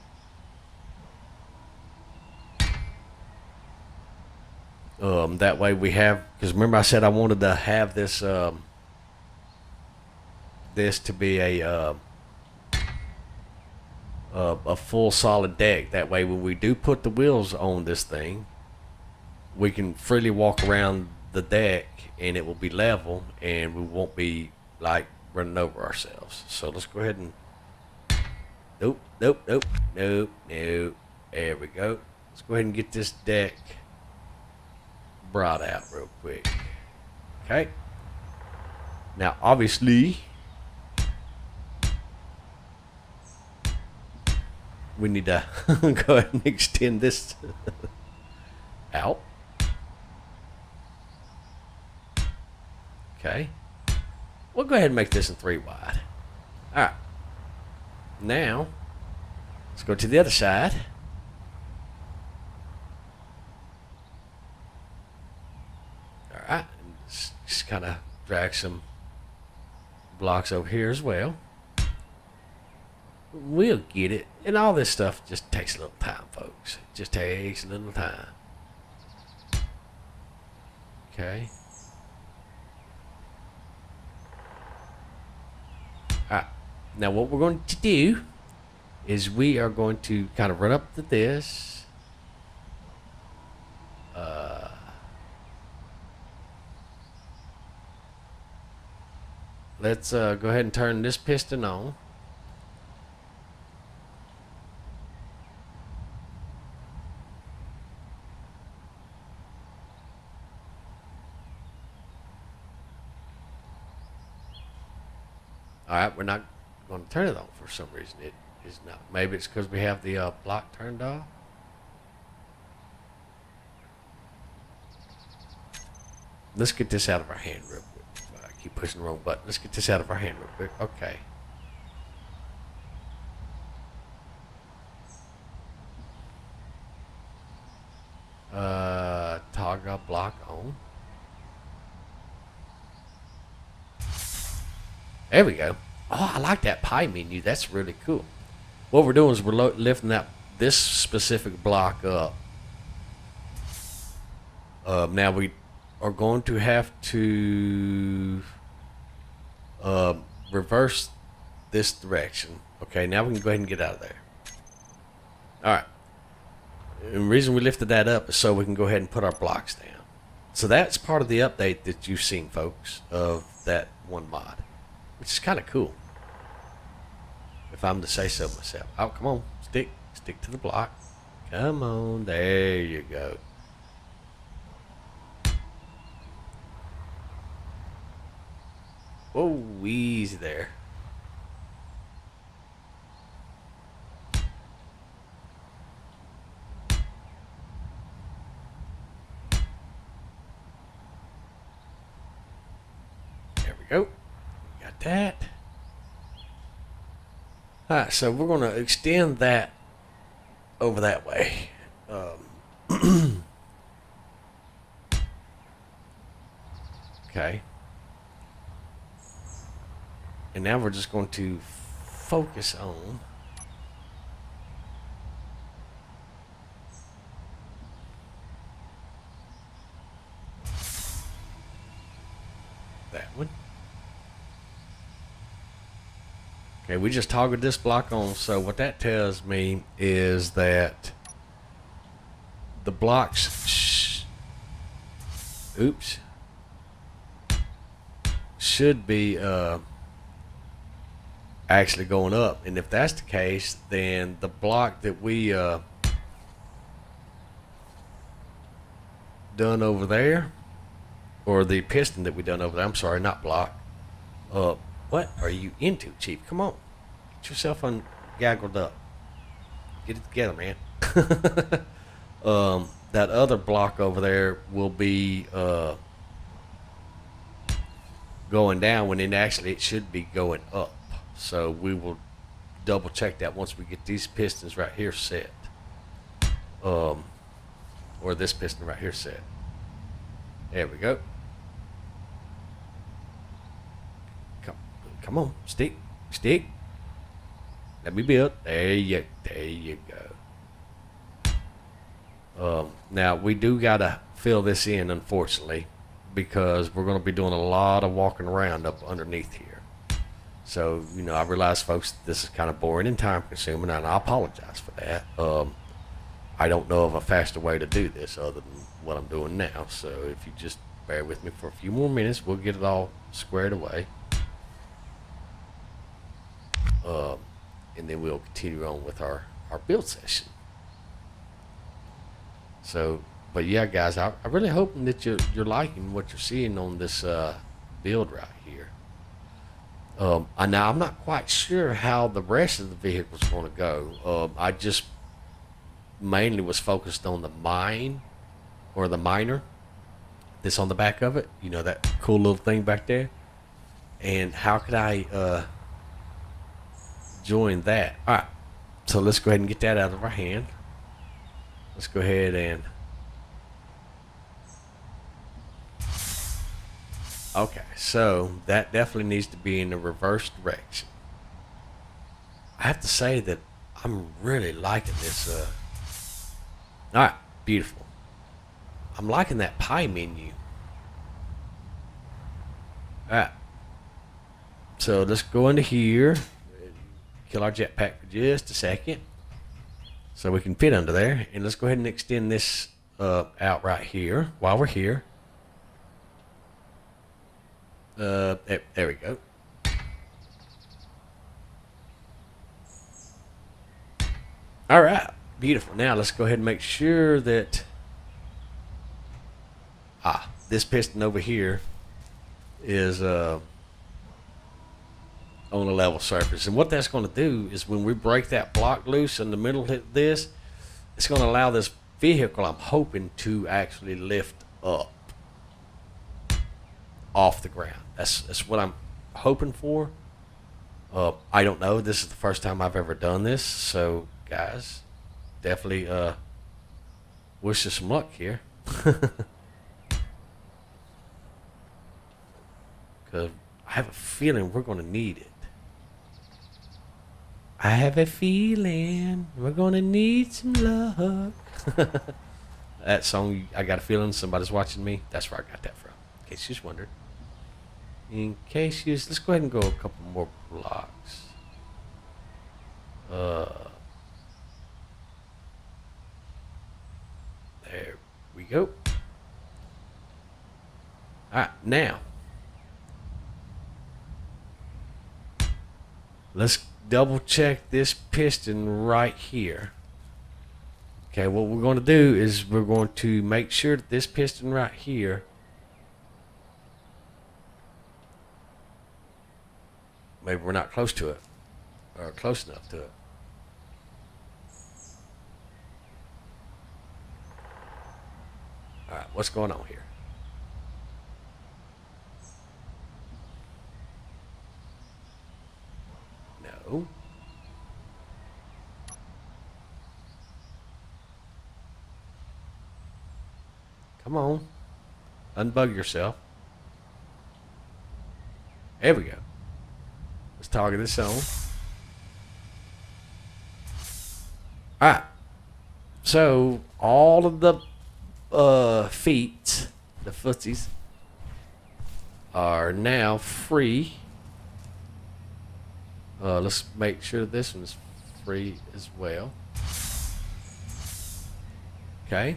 That way we have, because remember I said I wanted to have this this to be a full solid deck. That way when we do put the wheels on this thing, we can freely walk around the deck, and it will be level, and we won't be like running over ourselves. So let's go ahead and nope. There we go. Let's go ahead and get this deck brought out real quick. Okay. Now, obviously, we need to go ahead and extend this out. Okay. We'll go ahead and make this in 3 wide. All right. Now, let's go to the other side. All right. And just kind of drag some blocks over here as well. We'll get it. And all this stuff just takes a little time, folks. It just takes a little time. Okay. Alright. Now what we're going to do is we are going to kind of run up to this. Let's go ahead and turn this piston on. All right, we're not going to turn it on for some reason. It is not. Maybe it's because we have the block turned off. Let's get this out of our hand real quick. I keep pushing the wrong button. Let's get this out of our hand real quick. Okay. Toggle block on. There we go. Oh, I like that pie menu. That's really cool. What we're doing is we're lifting this specific block up. Now we are going to have to reverse this direction. Okay, now we can go ahead and get out of there. All right. And the reason we lifted that up is so we can go ahead and put our blocks down. So that's part of the update that you've seen, folks, of that one mod, which is kind of cool, if I'm to say so myself. Oh, come on, stick to the block. Come on, there you go. Whoa, easy there. There we go. Got that. All right, so we're going to extend that over that way. Okay. And now we're just going to focus on that one. Okay, we just toggled this block on, so what that tells me is that the blocks should be actually going up. And if that's the case, then the block that we done over there, or the piston that we done over there, I'm sorry, not block. What are you into, Chief? Come on, get yourself ungaggled up. Get it together, man. That other block over there will be going down when it should be going up. So we will double check that once we get these pistons right here set. Or this piston right here set. There we go. Come on, stick. Let me build. There you go. Now we do gotta fill this in, unfortunately, because we're gonna be doing a lot of walking around up underneath here. So, I realize, folks, this is kind of boring and time consuming, and I apologize for that. I don't know of a faster way to do this other than what I'm doing now. So if you just bear with me for a few more minutes. We'll get it all squared away. And then we'll continue on with our build session. So, but yeah, guys, I really hoping that you're liking what you're seeing on this build right here. Now I'm not quite sure how the rest of the vehicle's going to go. I just mainly was focused on the mine, or the miner that's on the back of it. You know, that cool little thing back there. And how could I join that? All right, so let's go ahead and get that out of our hand. Let's go ahead and okay, so that definitely needs to be in the reverse direction. I have to say that I'm really liking this. All right, beautiful. I'm liking that pie menu. All right, so let's go into here, kill our jetpack for just a second, so we can fit under there, and let's go ahead and extend this out right here while we're here. There we go. All right, beautiful. Now let's go ahead and make sure that this piston over here is on a level surface. And what that's going to do is when we break that block loose in the middle of this, it's going to allow this vehicle, I'm hoping, to actually lift up off the ground. That's what I'm hoping for. I don't know. This is the first time I've ever done this, so guys, definitely wish you some luck here. Because I have a feeling we're going to need it. I have a feeling we're going to need some luck. That song, I got a feeling somebody's watching me. That's where I got that from. In case you just wondered. Let's go ahead and go a couple more blocks. There we go. Alright, now let's double check this piston right here. Okay, what we're going to do is we're going to make sure that this piston right here, maybe we're not close to it, or close enough to it. All right, what's going on here? No. Come on. Unbug yourself. There we go. Let's target this on. Alright. So, all of the feet, the footsies, are now free. Let's make sure this one's free as well. Okay.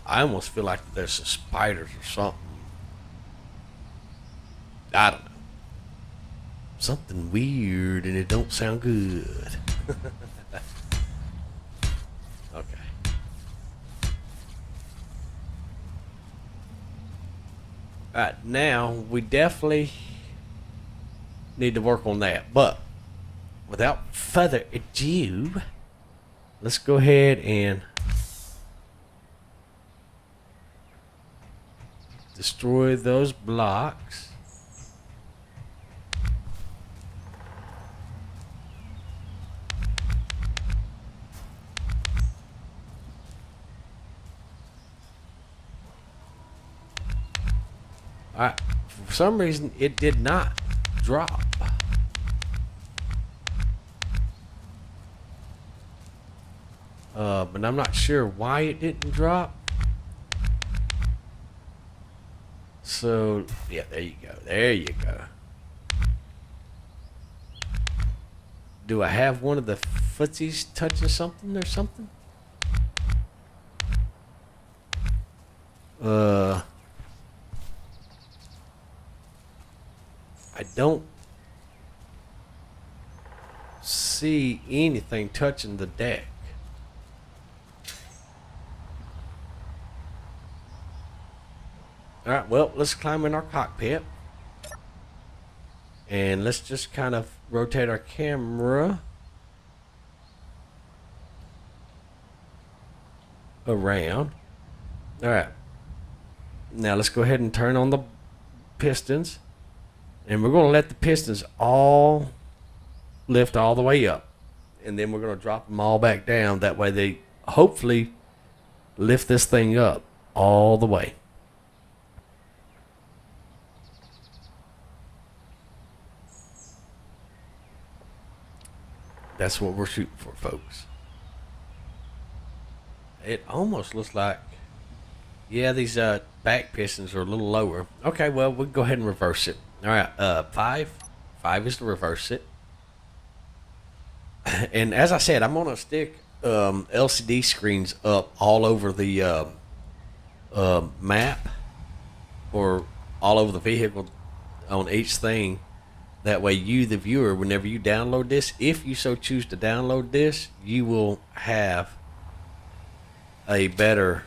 I almost feel like there's some spiders or something. I don't know. Something weird and it don't sound good. Okay. Alright, now we definitely need to work on that. But without further ado, let's go ahead and destroy those blocks. Alright, for some reason it did not drop. But I'm not sure why it didn't drop. So, yeah, there you go. There you go. Do I have one of the footsies touching something or something? I don't see anything touching the deck. All right, well, let's climb in our cockpit. And let's just kind of rotate our camera around. All right. Now let's go ahead and turn on the pistons. And we're going to let the pistons all lift all the way up. And then we're going to drop them all back down. That way they hopefully lift this thing up all the way. That's what we're shooting for, folks. It almost looks like, yeah, these back pistons are a little lower. Okay, well, we'll go ahead and reverse it. All right, 5. 5 is to reverse it. And as I said, I'm going to stick LCD screens up all over the map or all over the vehicle on each thing. That way you, the viewer, whenever you download this, if you so choose to download this, you will have a better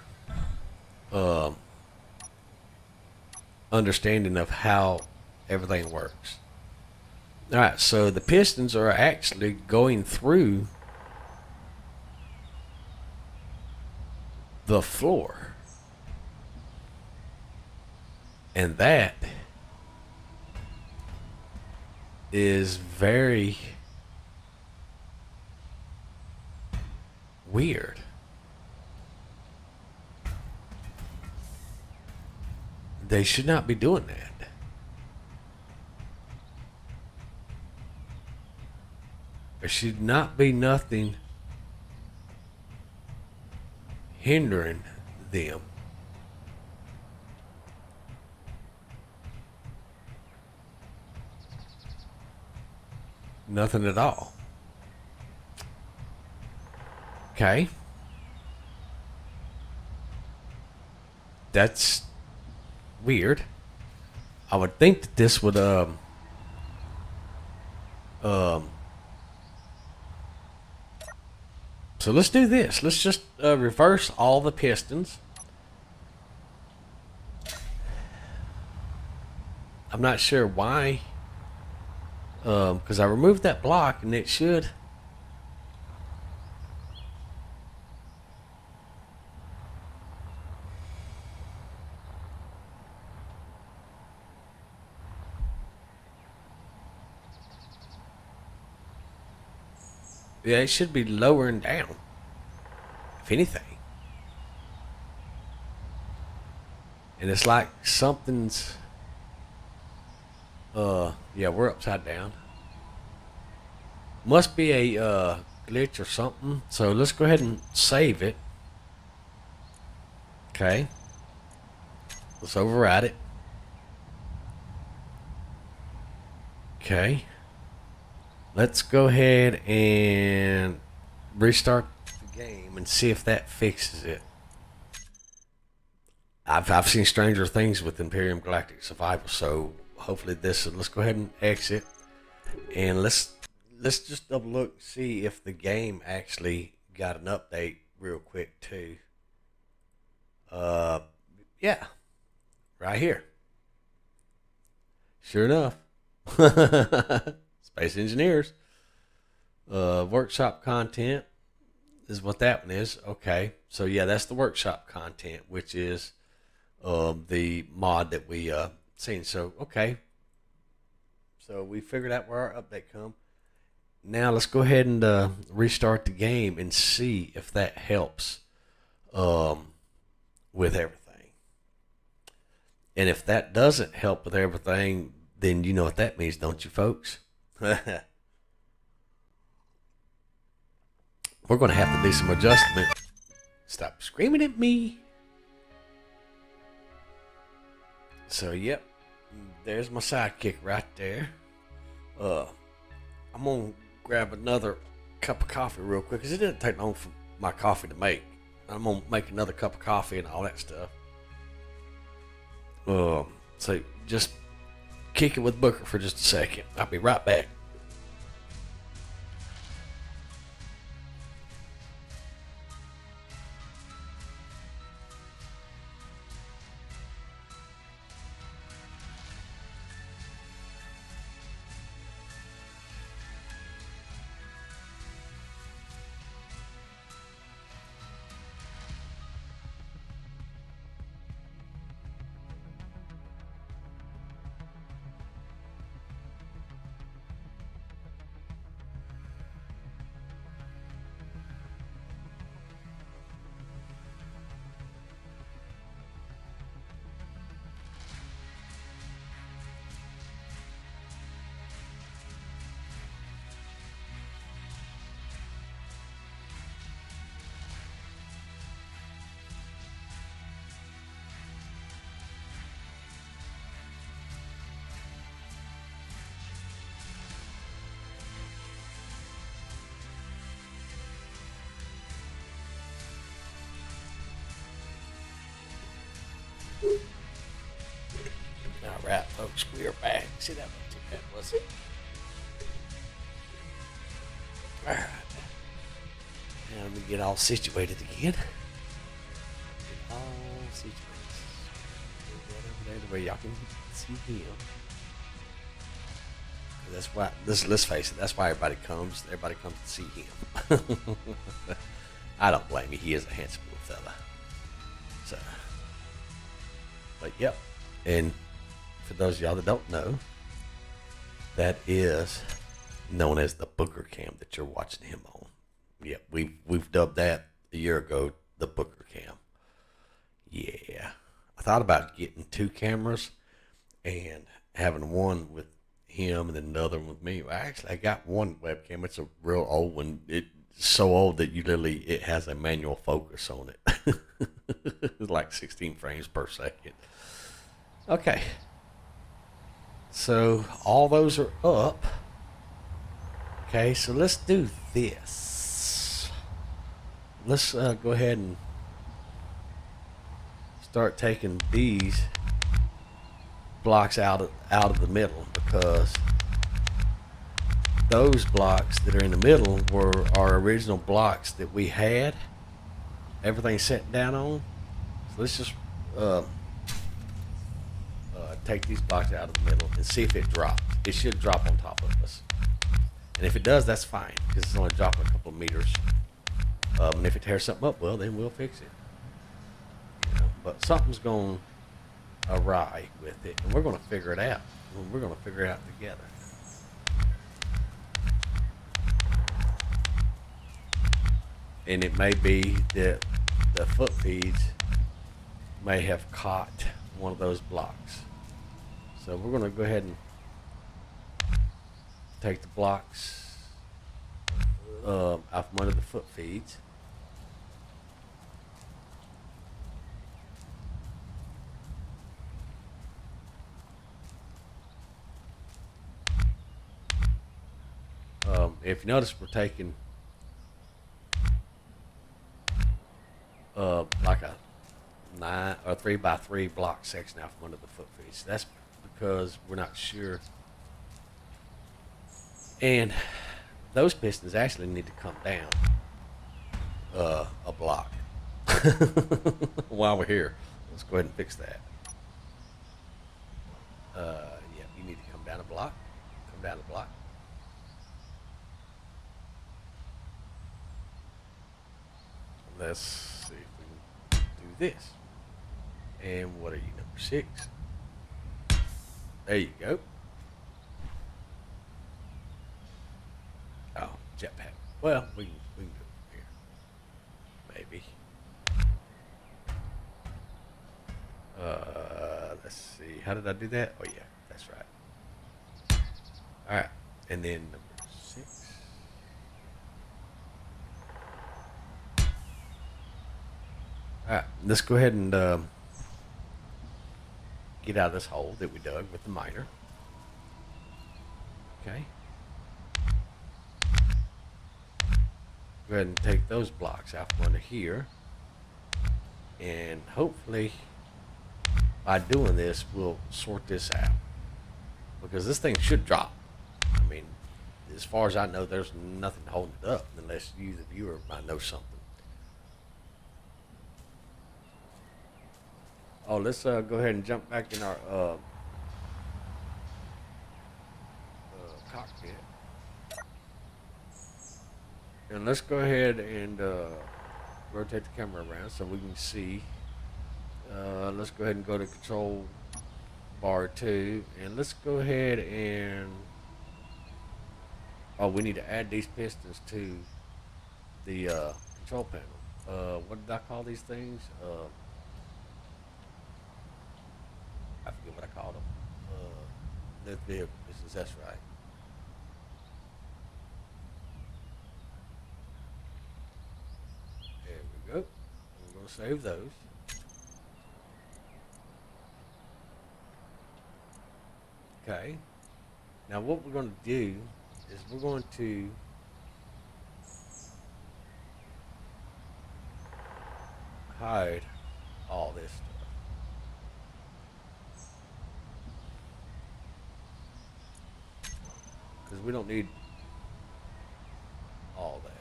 understanding of how everything works. All right, so the pistons are actually going through the floor. And that is very weird. They should not be doing that. There should not be nothing hindering them. Nothing at all. Okay. That's weird. I would think that this would so let's do this. Let's just reverse all the pistons. I'm not sure why. Because I removed that block and it should. Yeah, it should be lowering down. If anything. And it's like something's yeah, we're upside down. Must be a glitch or something. So let's go ahead and save it. Okay. Let's override it. Okay. Let's go ahead and restart the game and see if that fixes it. I've seen stranger things with Imperium Galactic Survival, so hopefully this. Let's go ahead and exit, and let's just double look, see if the game actually got an update real quick too. Yeah, right here. Sure enough. Space Engineers. Workshop content is what that one is. Okay, so yeah, that's the workshop content, which is the mod that we seen. So okay, so we figured out where our update come. Now let's go ahead and restart the game and see if that helps with everything. And if that doesn't help with everything, then you know what that means, don't you, folks? We're going to have to do some adjustment. Stop screaming at me. So, yep. There's my sidekick right there. I'm going to grab another cup of coffee real quick because it didn't take long for my coffee to make. I'm gonna make another cup of coffee and all that stuff. So just kick it with Booker for just a second. I'll be right back. All right, folks, we are back. See, that wasn't too bad, was it? All right. Now let me get all situated again. Get all situated. Get over there to where y'all can see him. That's why. Let's face it. That's why everybody comes. Everybody comes to see him. I don't blame you. He is a handsome little fella. So, but yep. And for those of y'all that don't know, that is known as the Booker Cam that you're watching him on. Yep, we've dubbed that a year ago the Booker Cam. Yeah, I thought about getting 2 cameras and having one with him and then another one with me. Actually, I got one webcam. It's a real old one. It's so old that it has a manual focus on it. It's like 16 frames per second. Okay. So all those are up. Okay, so let's do this. Let's go ahead and start taking these blocks out of the middle, because those blocks that are in the middle were our original blocks that we had everything set down on. So let's just take these blocks out of the middle and see if it drops. It should drop on top of us. And if it does, that's fine, because it's only dropping a couple of meters. And if it tears something up, well, then we'll fix it. You know, but something's going awry with it, and we're going to figure it out. We're going to figure it out together. And it may be that the foot feeds may have caught one of those blocks. So we're going to go ahead and take the blocks out from under the foot feeds. If you notice, we're taking like a 9 or 3x3 block section out from under the foot feeds. That's because we're not sure. And those pistons actually need to come down a block. While we're here, let's go ahead and fix that. Yeah, you need to come down a block. Come down a block. Let's see if we can do this. And what are you, number 6? There you go. Oh, jetpack. Well, we can do it here. Maybe. Let's see. How did I do that? Oh yeah, that's right. All right, and then number 6. All right, let's go ahead and get out of this hole that we dug with the miner. Okay. ahead and take those blocks out from under here. And hopefully by doing this, we'll sort this out. Because this thing should drop. I mean, as far as I know, there's nothing holding it up unless you, the viewer, might know something. Oh, let's go ahead and jump back in our cockpit. And let's go ahead and rotate the camera around so we can see. Let's go ahead and go to control bar 2. And let's go ahead and... Oh, we need to add these pistons to the control panel. What did I call these things? I forget what I called them. Lift vehicle pistons, that's right. There we go. I'm going to save those. Okay. Now what we're going to do is we're going to hide all this stuff. Because we don't need all that.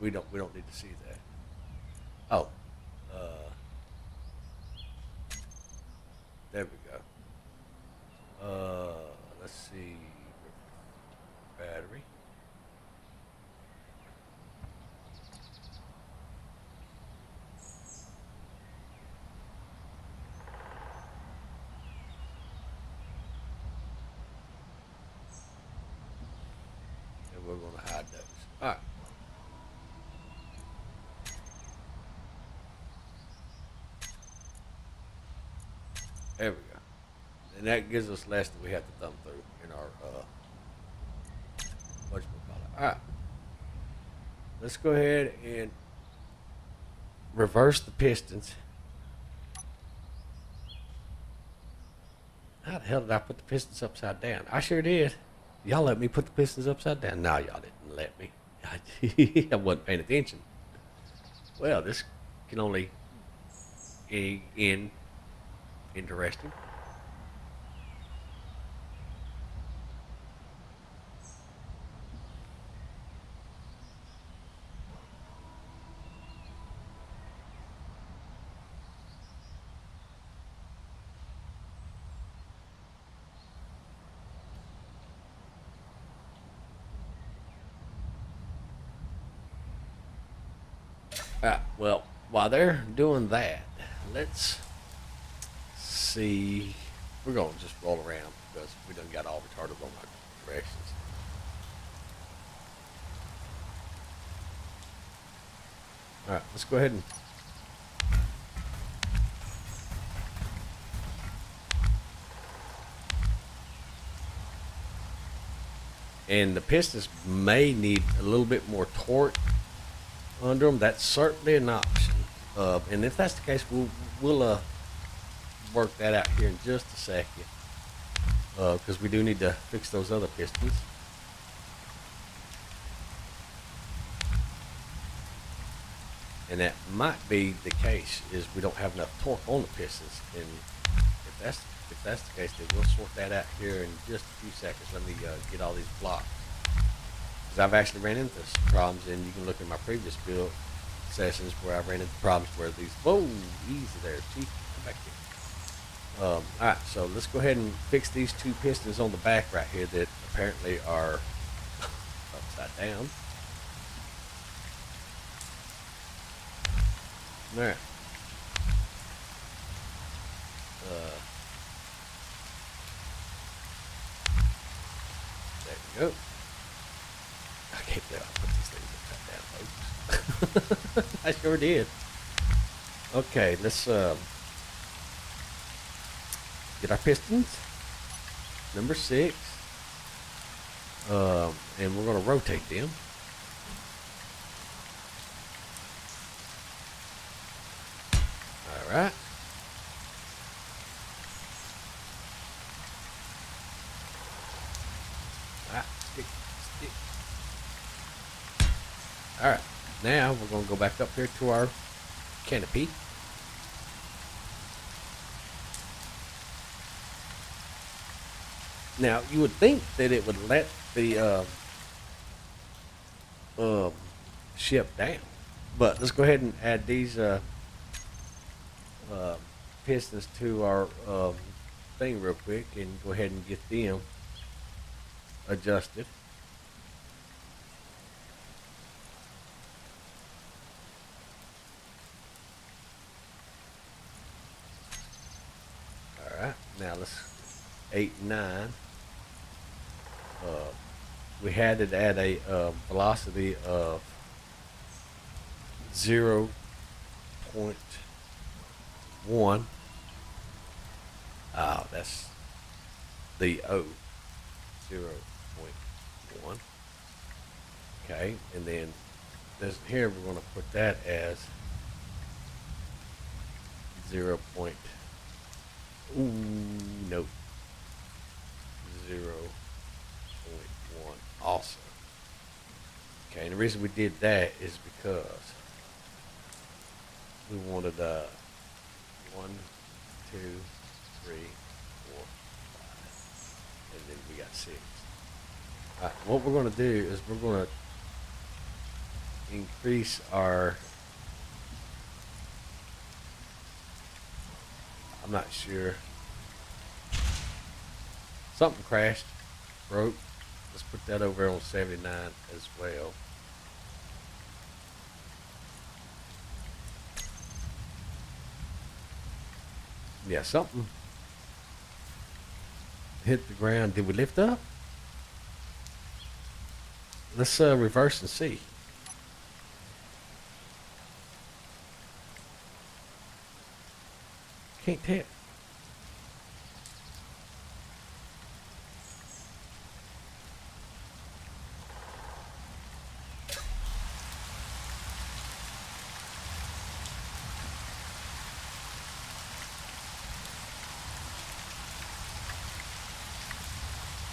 We don't need to see that. Oh, there we go. Let's see, battery. And we're going to hide those. All right. There we go. And that gives us less that we have to thumb through in our, whatchamacallit. All right. Let's go ahead and reverse the pistons. How the hell did I put the pistons upside down? I sure did. Y'all let me put the pistons upside down? No, y'all didn't let me. I wasn't paying attention. Well, this can only end interesting. Well, while they're doing that, let's see. We're going to just roll around because we done got all retarded on my directions. All right, let's go ahead and the pistons may need a little bit more torque under them. That's certainly an option. And if that's the case, we'll work that out here in just a second. Because we do need to fix those other pistons. And that might be the case, is we don't have enough torque on the pistons. And if that's the case, then we'll sort that out here in just a few seconds. Let me get all these blocks. Because I've actually ran into some problems, and you can look at my previous build sessions where I ran into problems where these, whoa, easy there, Chief, come back here. All right, so let's go ahead and fix these two pistons on the back right here that apparently are upside down. All right. There we go. I can't believe I put these things upside down, folks. I sure did. Okay, let's get our pistons. Number 6. And we're going to rotate them. right. Ah, stick, stick. All right. Now we're going to go back up here to our canopy. Now you would think that it would let the um, ship down, but let's go ahead and add these uh, pistons to our thing real quick and go ahead and get them adjusted. All right, now let's 8 and 9. Uh, we had it at a velocity of 0.1. Oh, that's the O, 0.1. Okay, and then this here we're going to put that as 0. Ooh, no, 0.1 also. Okay, and the reason we did that is because we wanted 1, 2, 3, 4, 5, and then we got 6. All right, what we're going to do is we're going to increase our. I'm not sure. Something crashed, broke. Let's put that over on 79 as well. Yeah, something hit the ground. Did we lift up? Let's reverse and see. Can't tell.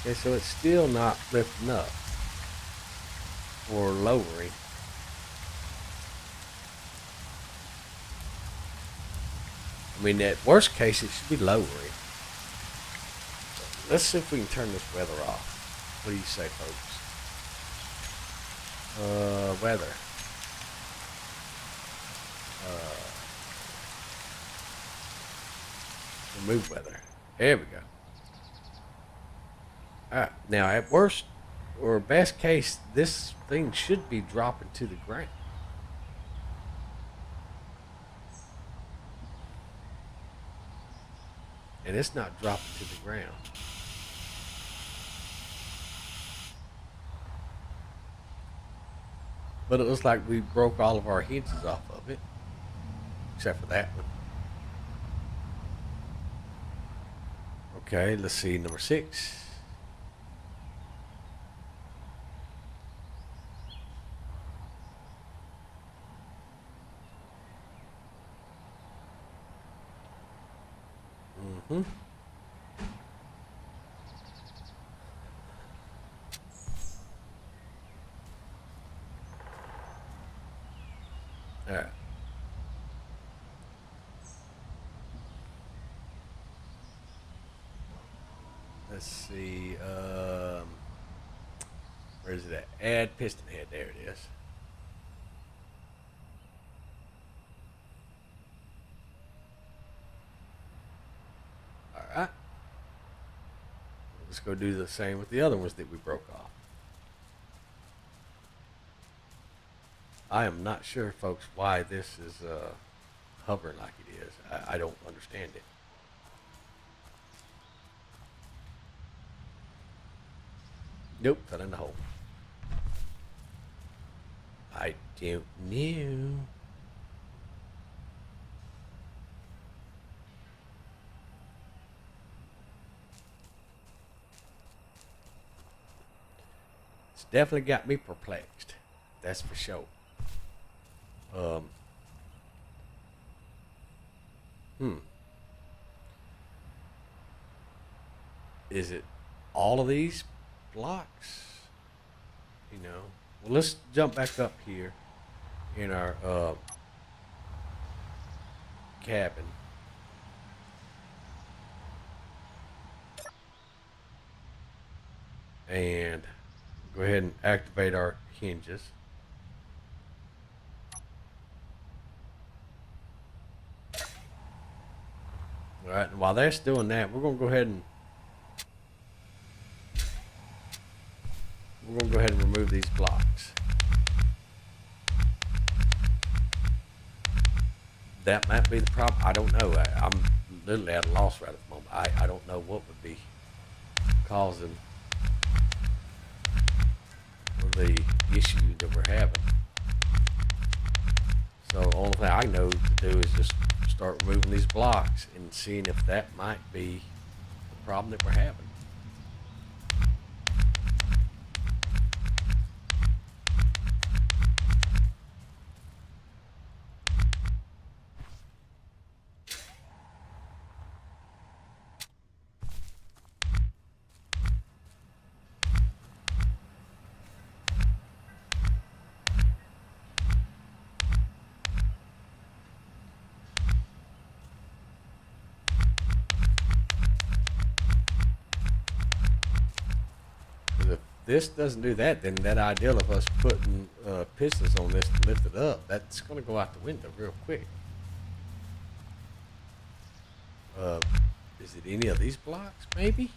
Okay, so it's still not lifting up or lowering. I mean, at worst case, it should be lowering. Let's see if we can turn this weather off. What do you say, folks? Weather. Remove weather. There we go. Alright, now at worst or best case, this thing should be dropping to the ground. And it's not dropping to the ground. But it looks like we broke all of our hinges off of it. Except for that one. Okay, let's see, number 6. Mm-hmm. All right. Let's see. Where is it at? Add piston head. There it is. All right. Let's go do the same with the other ones that we broke off. I am not sure, folks, why this is hovering like it is. I don't understand it. Nope, fell in the hole. I don't know. It's definitely got me perplexed. That's for sure. Hmm. Is it all of these blocks? You know. Well, let's jump back up here in our cabin. And go ahead and activate our hinges. All right, and while that's doing that, we're gonna go ahead and remove these blocks. That might be the problem. I don't know. I'm literally at a loss right at the moment. I don't know what would be causing the issue that we're having. So the only thing I know to do is just start removing these blocks and seeing if that might be the problem that we're having. If this doesn't do that, then that idea of us putting pistons on this to lift it up, that's going to go out the window real quick. Uh, is it any of these blocks, maybe?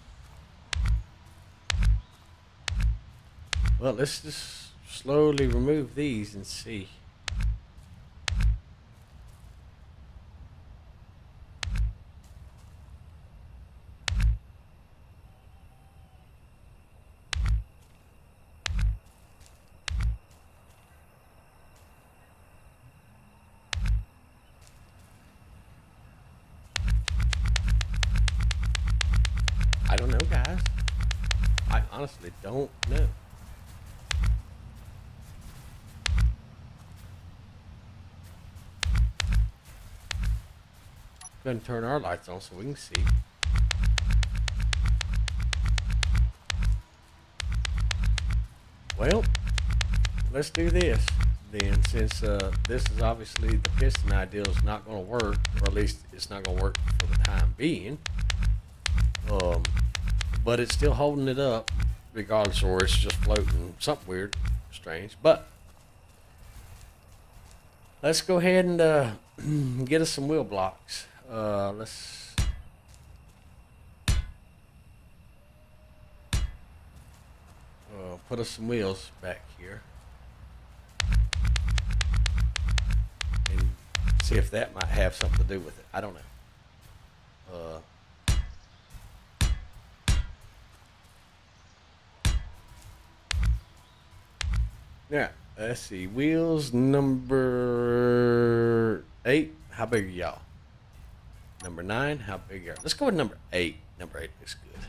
Well, let's just slowly remove these and see. I don't know, guys. I honestly don't know. Go ahead and turn our lights on so we can see. Well, let's do this then, since this is obviously the piston idea is not going to work, or at least it's not going to work for the time being. But it's still holding it up regardless, or it's just floating, something weird, strange. But let's go ahead and get us some wheel blocks. Let's put us some wheels back here and see if that might have something to do with it. I don't know. Yeah, let's see. Wheels number 8. How big are y'all? Number 9. How big are? Let's go with number 8. Number 8 looks good.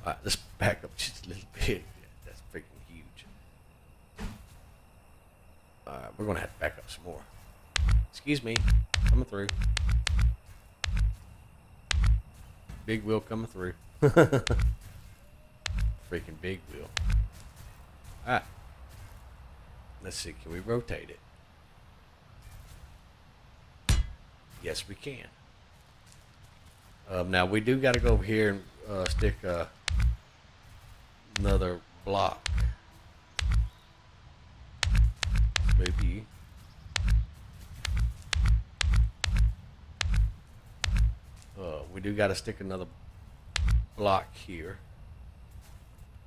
All right, let's back up just a little bit. Yeah, that's freaking huge. All right, we're gonna have to back up some more. Excuse me, coming through. Big wheel coming through. Freaking big wheel. All right. Let's see, can we rotate it? Yes, we can. Now, we do got to go over here and stick another block. Maybe. We do got to stick another block here.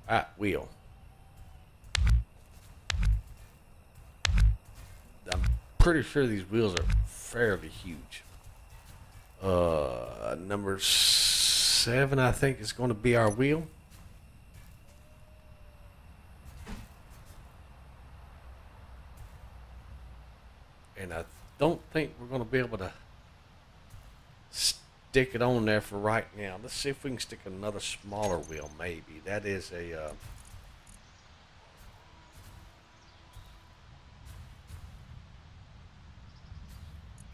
All right, wheel. I'm pretty sure these wheels are fairly huge. Number 7, I think, is going to be our wheel. And I don't think we're going to be able to stick it on there for right now. Let's see if we can stick another smaller wheel, maybe. That is a...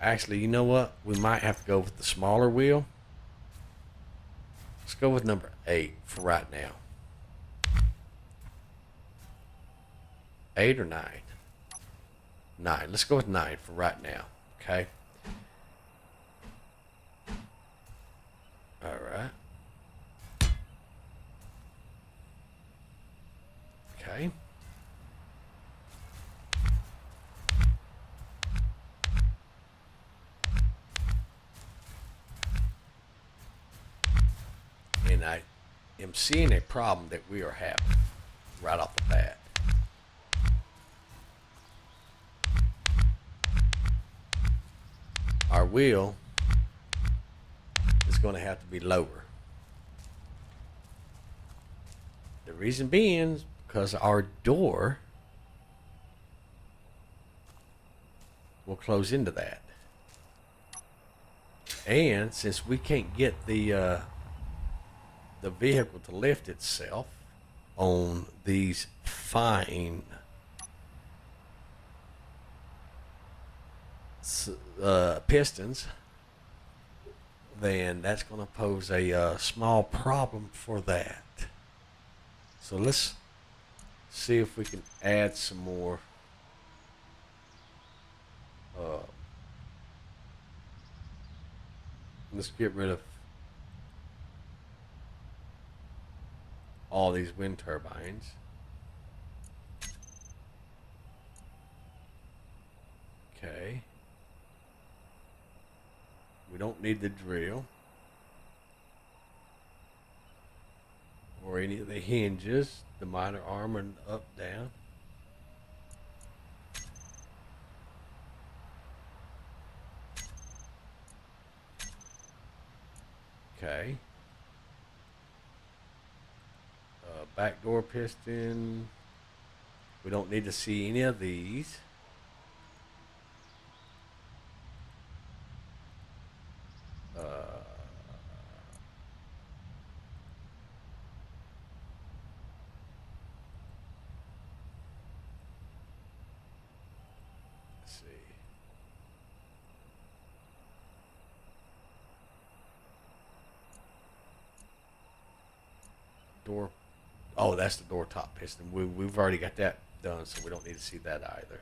Actually, you know what? We might have to go with the smaller wheel. Let's go with number 8 for right now. 8 or 9? 9. Let's go with 9 for right now. Okay. All right. Okay. And I am seeing a problem that we are having right off the bat. Our wheel is going to have to be lower. The reason being is because our door will close into that. And since we can't get the vehicle to lift itself on these fine pistons, then that's going to pose a small problem for that. So let's see if we can add some more let's get rid of all these wind turbines. Okay. We don't need the drill or any of the hinges, the minor arm and up, down. Okay. Back door piston. We don't need to see any of these. Let's see. Door. Oh, that's the door top piston. We've already got that done, so we don't need to see that either.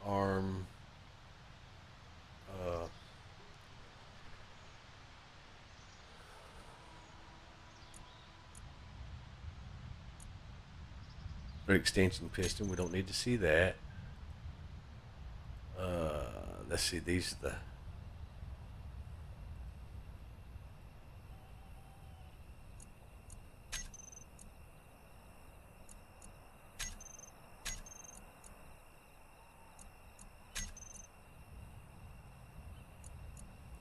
Arm. Extension piston. We don't need to see that. Let's see. These are the.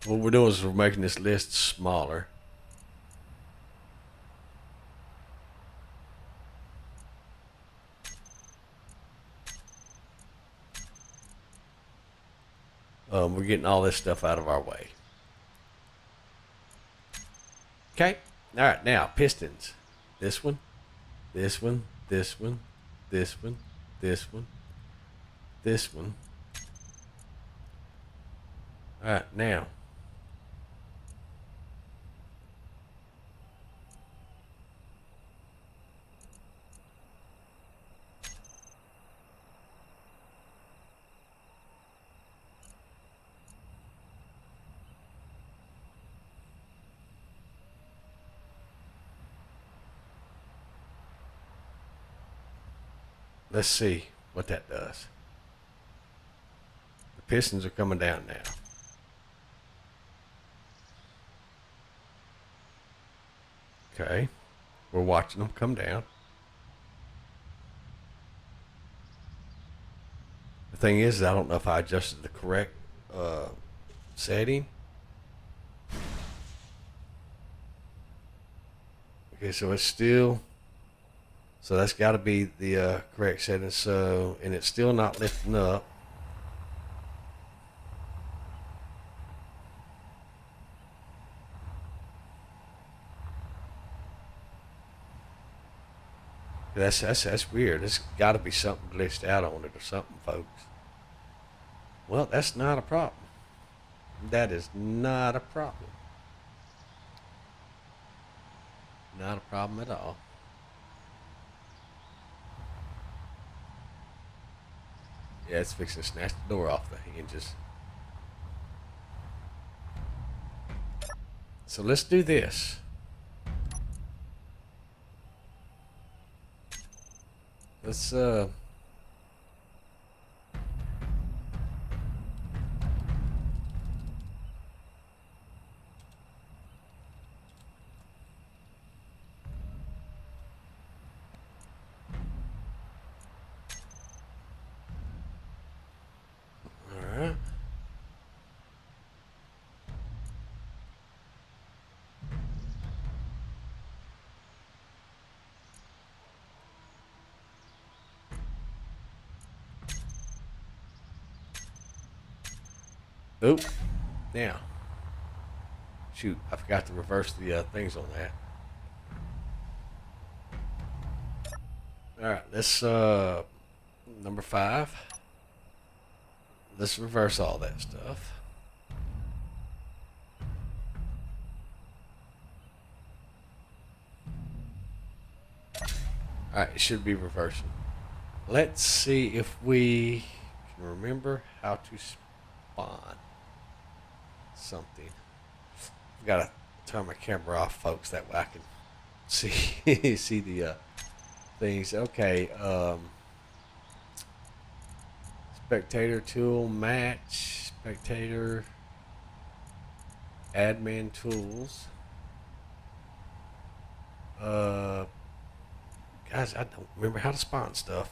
What we're doing is we're making this list smaller. We're getting all this stuff out of our way. Okay. All right. Now, pistons. This one, this one, this one, this one, this one, this one. All right. Now, let's see what that does. The pistons are coming down now. Okay. We're watching them come down. The thing is, I don't know if I adjusted the correct setting. Okay, so it's still, so that's got to be the correct setting. So, and it's still not lifting up. That's weird. There's got to be something glitched out on it or something, folks. Well, that's not a problem. That is not a problem. Not a problem at all. Yeah, it's fixing to snatch the door off the hinges. So let's do this. Let's all right. Oop. Now. Shoot, I forgot to reverse the things on that. All right, let's number 5. Let's reverse all that stuff. All right, it should be reversing. Let's see if we can remember how to spawn something. I've got to turn my camera off, folks. That way I can see see the things. Okay. Spectator tool, match, spectator, admin tools. Guys, I don't remember how to spawn stuff.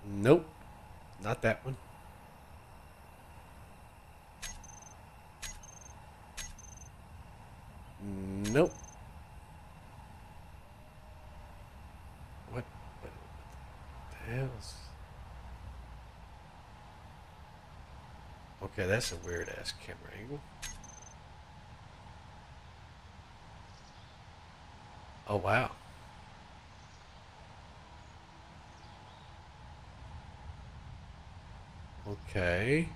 Nope, not that one. Nope. What the hell's... Okay, that's a weird ass camera angle. Oh wow. Okay.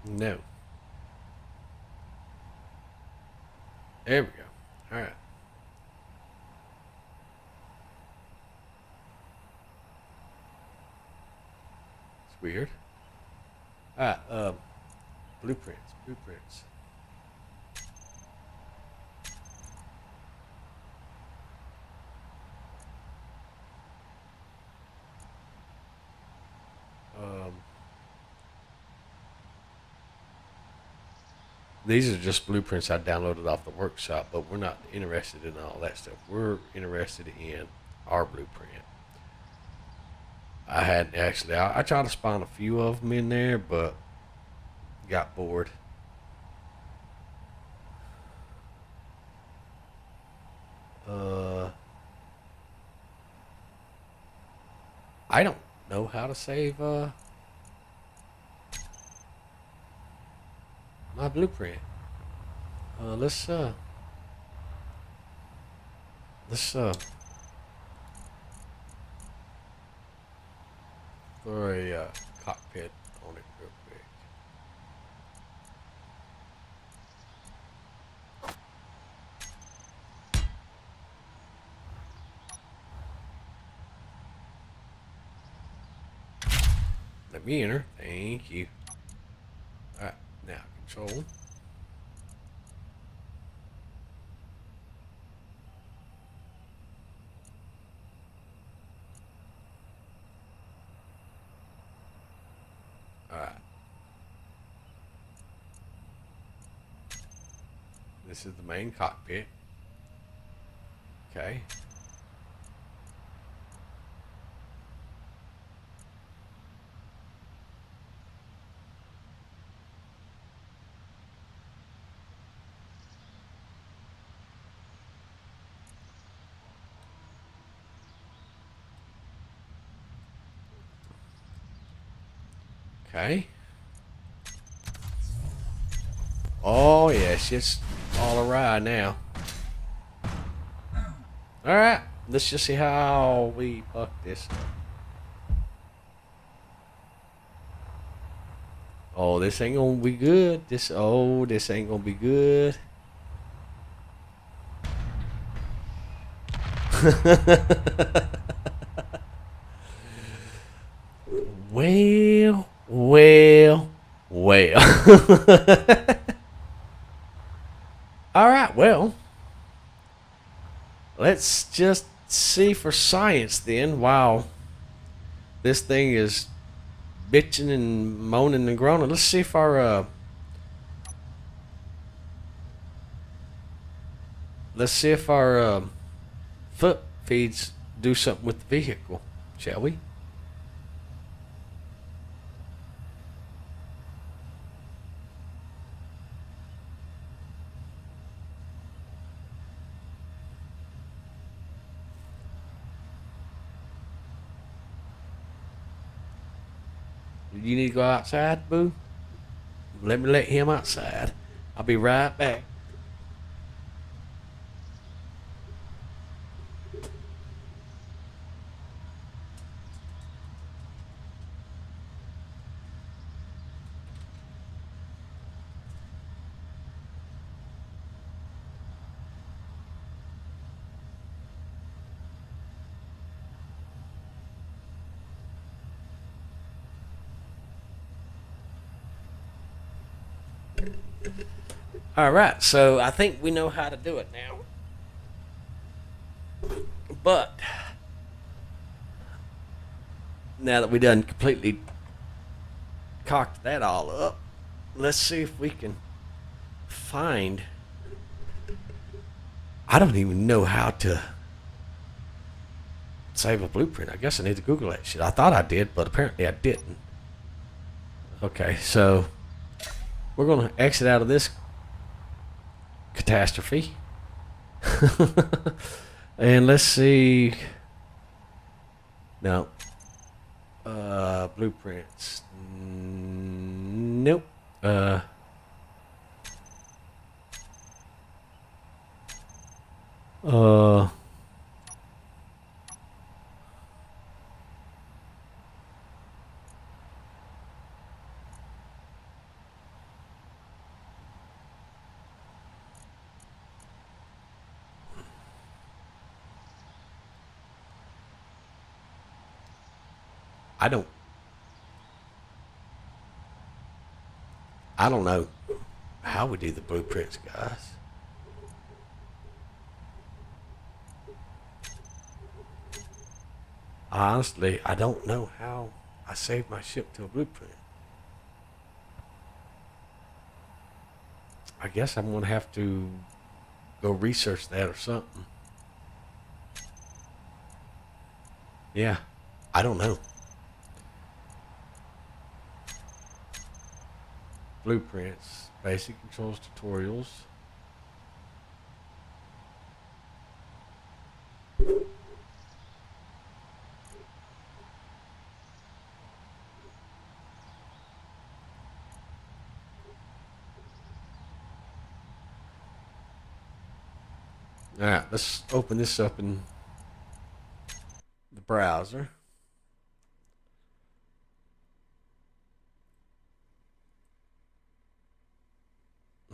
No. There we go. All right. It's weird. Blueprints. These are just blueprints I downloaded off the workshop, but we're not interested in all that stuff. We're interested in our blueprint. I had actually, I tried to spawn a few of them in there, but got bored. I don't know how to save my blueprint. Let's throw a cockpit on it real quick. Let me enter. Thank you. All right, now control. All right. This is the main cockpit. Okay. Okay. Oh yeah, shit's all awry now. All right, let's just see how we fuck this up. Oh, this ain't gonna be good. This ain't gonna be good. Well, well, well. All right, well, let's just see for science then. Wow, this thing is bitching and moaning and groaning. Let's see if our foot feeds do something with the vehicle, shall we? You need to go outside, boo? Let me let him outside. I'll be right back. All right, so I think we know how to do it now. But now that we done completely cocked that all up, let's see if we can find. I don't even know how to save a blueprint. I guess I need to Google that shit. I thought I did, but apparently I didn't. Okay, so we're gonna exit out of this catastrophe. And let's see. No. Blueprints. Nope. I don't know how we do the blueprints, guys. Honestly, I don't know how I saved my ship to a blueprint. I guess I'm gonna have to go research that or something. Yeah, I don't know. Blueprints, basic controls tutorials. All right, let's open this up in the browser.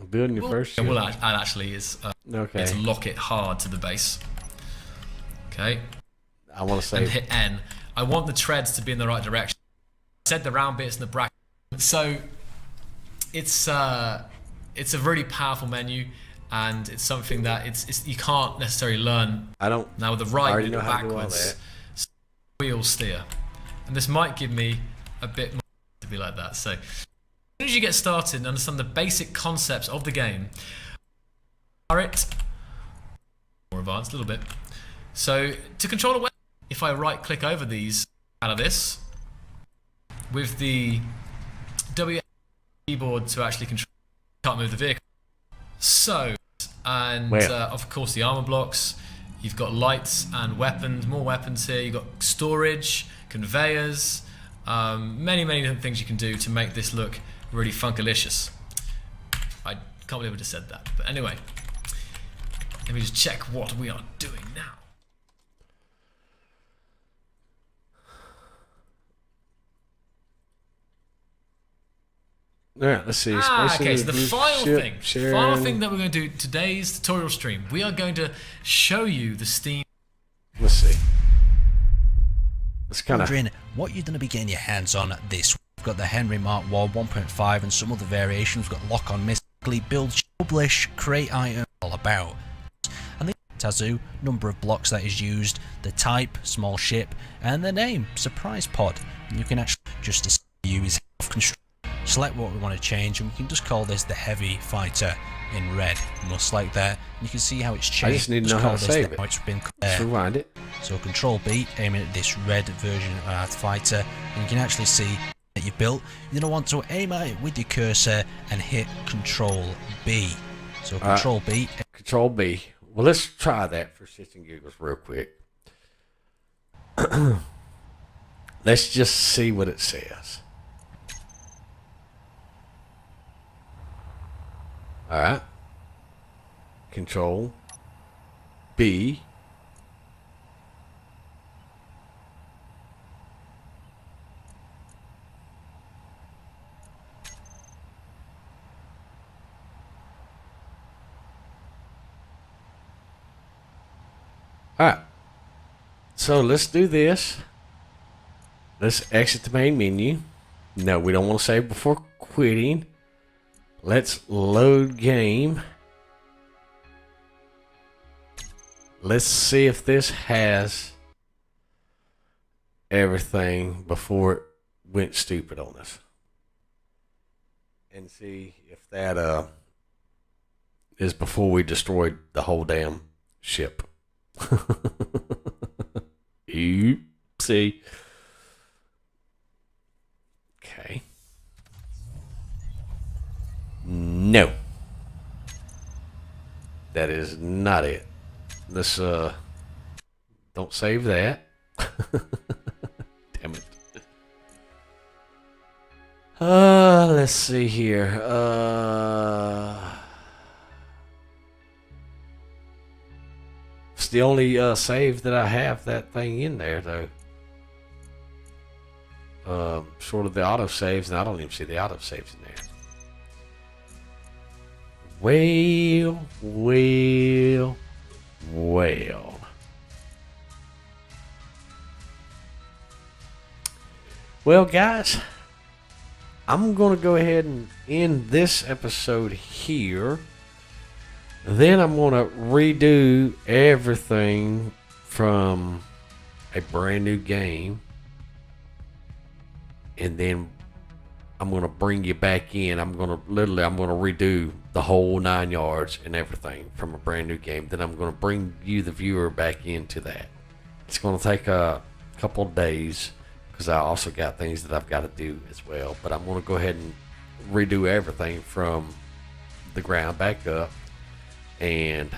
Building your first ship. Well, actually is Okay. is lock it hard to the base. Okay. I want to And say hit N. I want the treads to be in the right direction. I said the round bits in the bracket. So it's a really powerful menu, and it's something that it's you can't necessarily learn. I don't. Now with the I right, already with the know how to do all backwards, that. wheel steer, and this might give me a bit more to be like that. So as soon as you get started and understand the basic concepts of the game, are it more advanced a little bit. So to control a weapon, if I right click over these out of this with the W keyboard to actually control, can't move the vehicle. So, and of course the armor blocks, you've got lights and weapons, more weapons here, you've got storage, conveyors, many different things you can do to make this look really funkalicious. I Can't believe I just said that. But anyway, let me just check what we are doing now. All right, let's see. Okay, so the final thing. Sharing. Final thing that we're going to do today's tutorial stream. We are going to show you the Steam. Let's see. It's kind of. Wondering what you're going to be getting your hands on this. We've got the Henry Mark Wall 1.5 and some other variations. We've got Lock on Mystically, Build, Publish, Create Item, all about. And the Tazoo, number of blocks that is used, the type, small ship, and the name, Surprise Pod. And you can actually just use select what we want to change, and we can just call this the Heavy Fighter in red. And we'll select that, and you can see how it's changed. I just need to know how to save it. It's been Let's rewind it. So Control B, aiming at this red version of our fighter, and you can actually see that you built. You're going to want to aim at it with your cursor and hit Control B. So Control B. Control B. Well, let's try that for shits and giggles real quick. Let's just see what it says. All right. Control B. All right. So let's do this. Let's exit the main menu. No, we don't want to save before quitting. Let's load game. Let's see if this has everything before it went stupid on us. And see if that is before we destroyed the whole damn ship. Oopsie. Okay. No. That is not it. Let's don't save that. Damn it. Let's see here. It's the only save that I have that thing in there though. Short of the autosaves, and I don't even see the autosaves in there. Well. Well, guys, I'm going to go ahead and end this episode here. Then I'm going to redo everything from a brand new game. And then I'm going to bring you back in. I'm going to redo the whole 9 yards and everything from a brand new game. Then I'm going to bring you, the viewer, back into that. It's going to take a couple of days because I also got things that I've got to do as well. But I'm going to go ahead and redo everything from the ground back up. And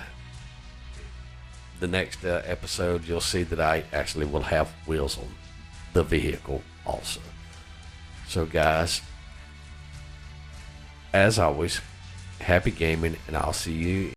the next episode, you'll see that I actually will have wheels on the vehicle also. So guys, as always, happy gaming, and I'll see you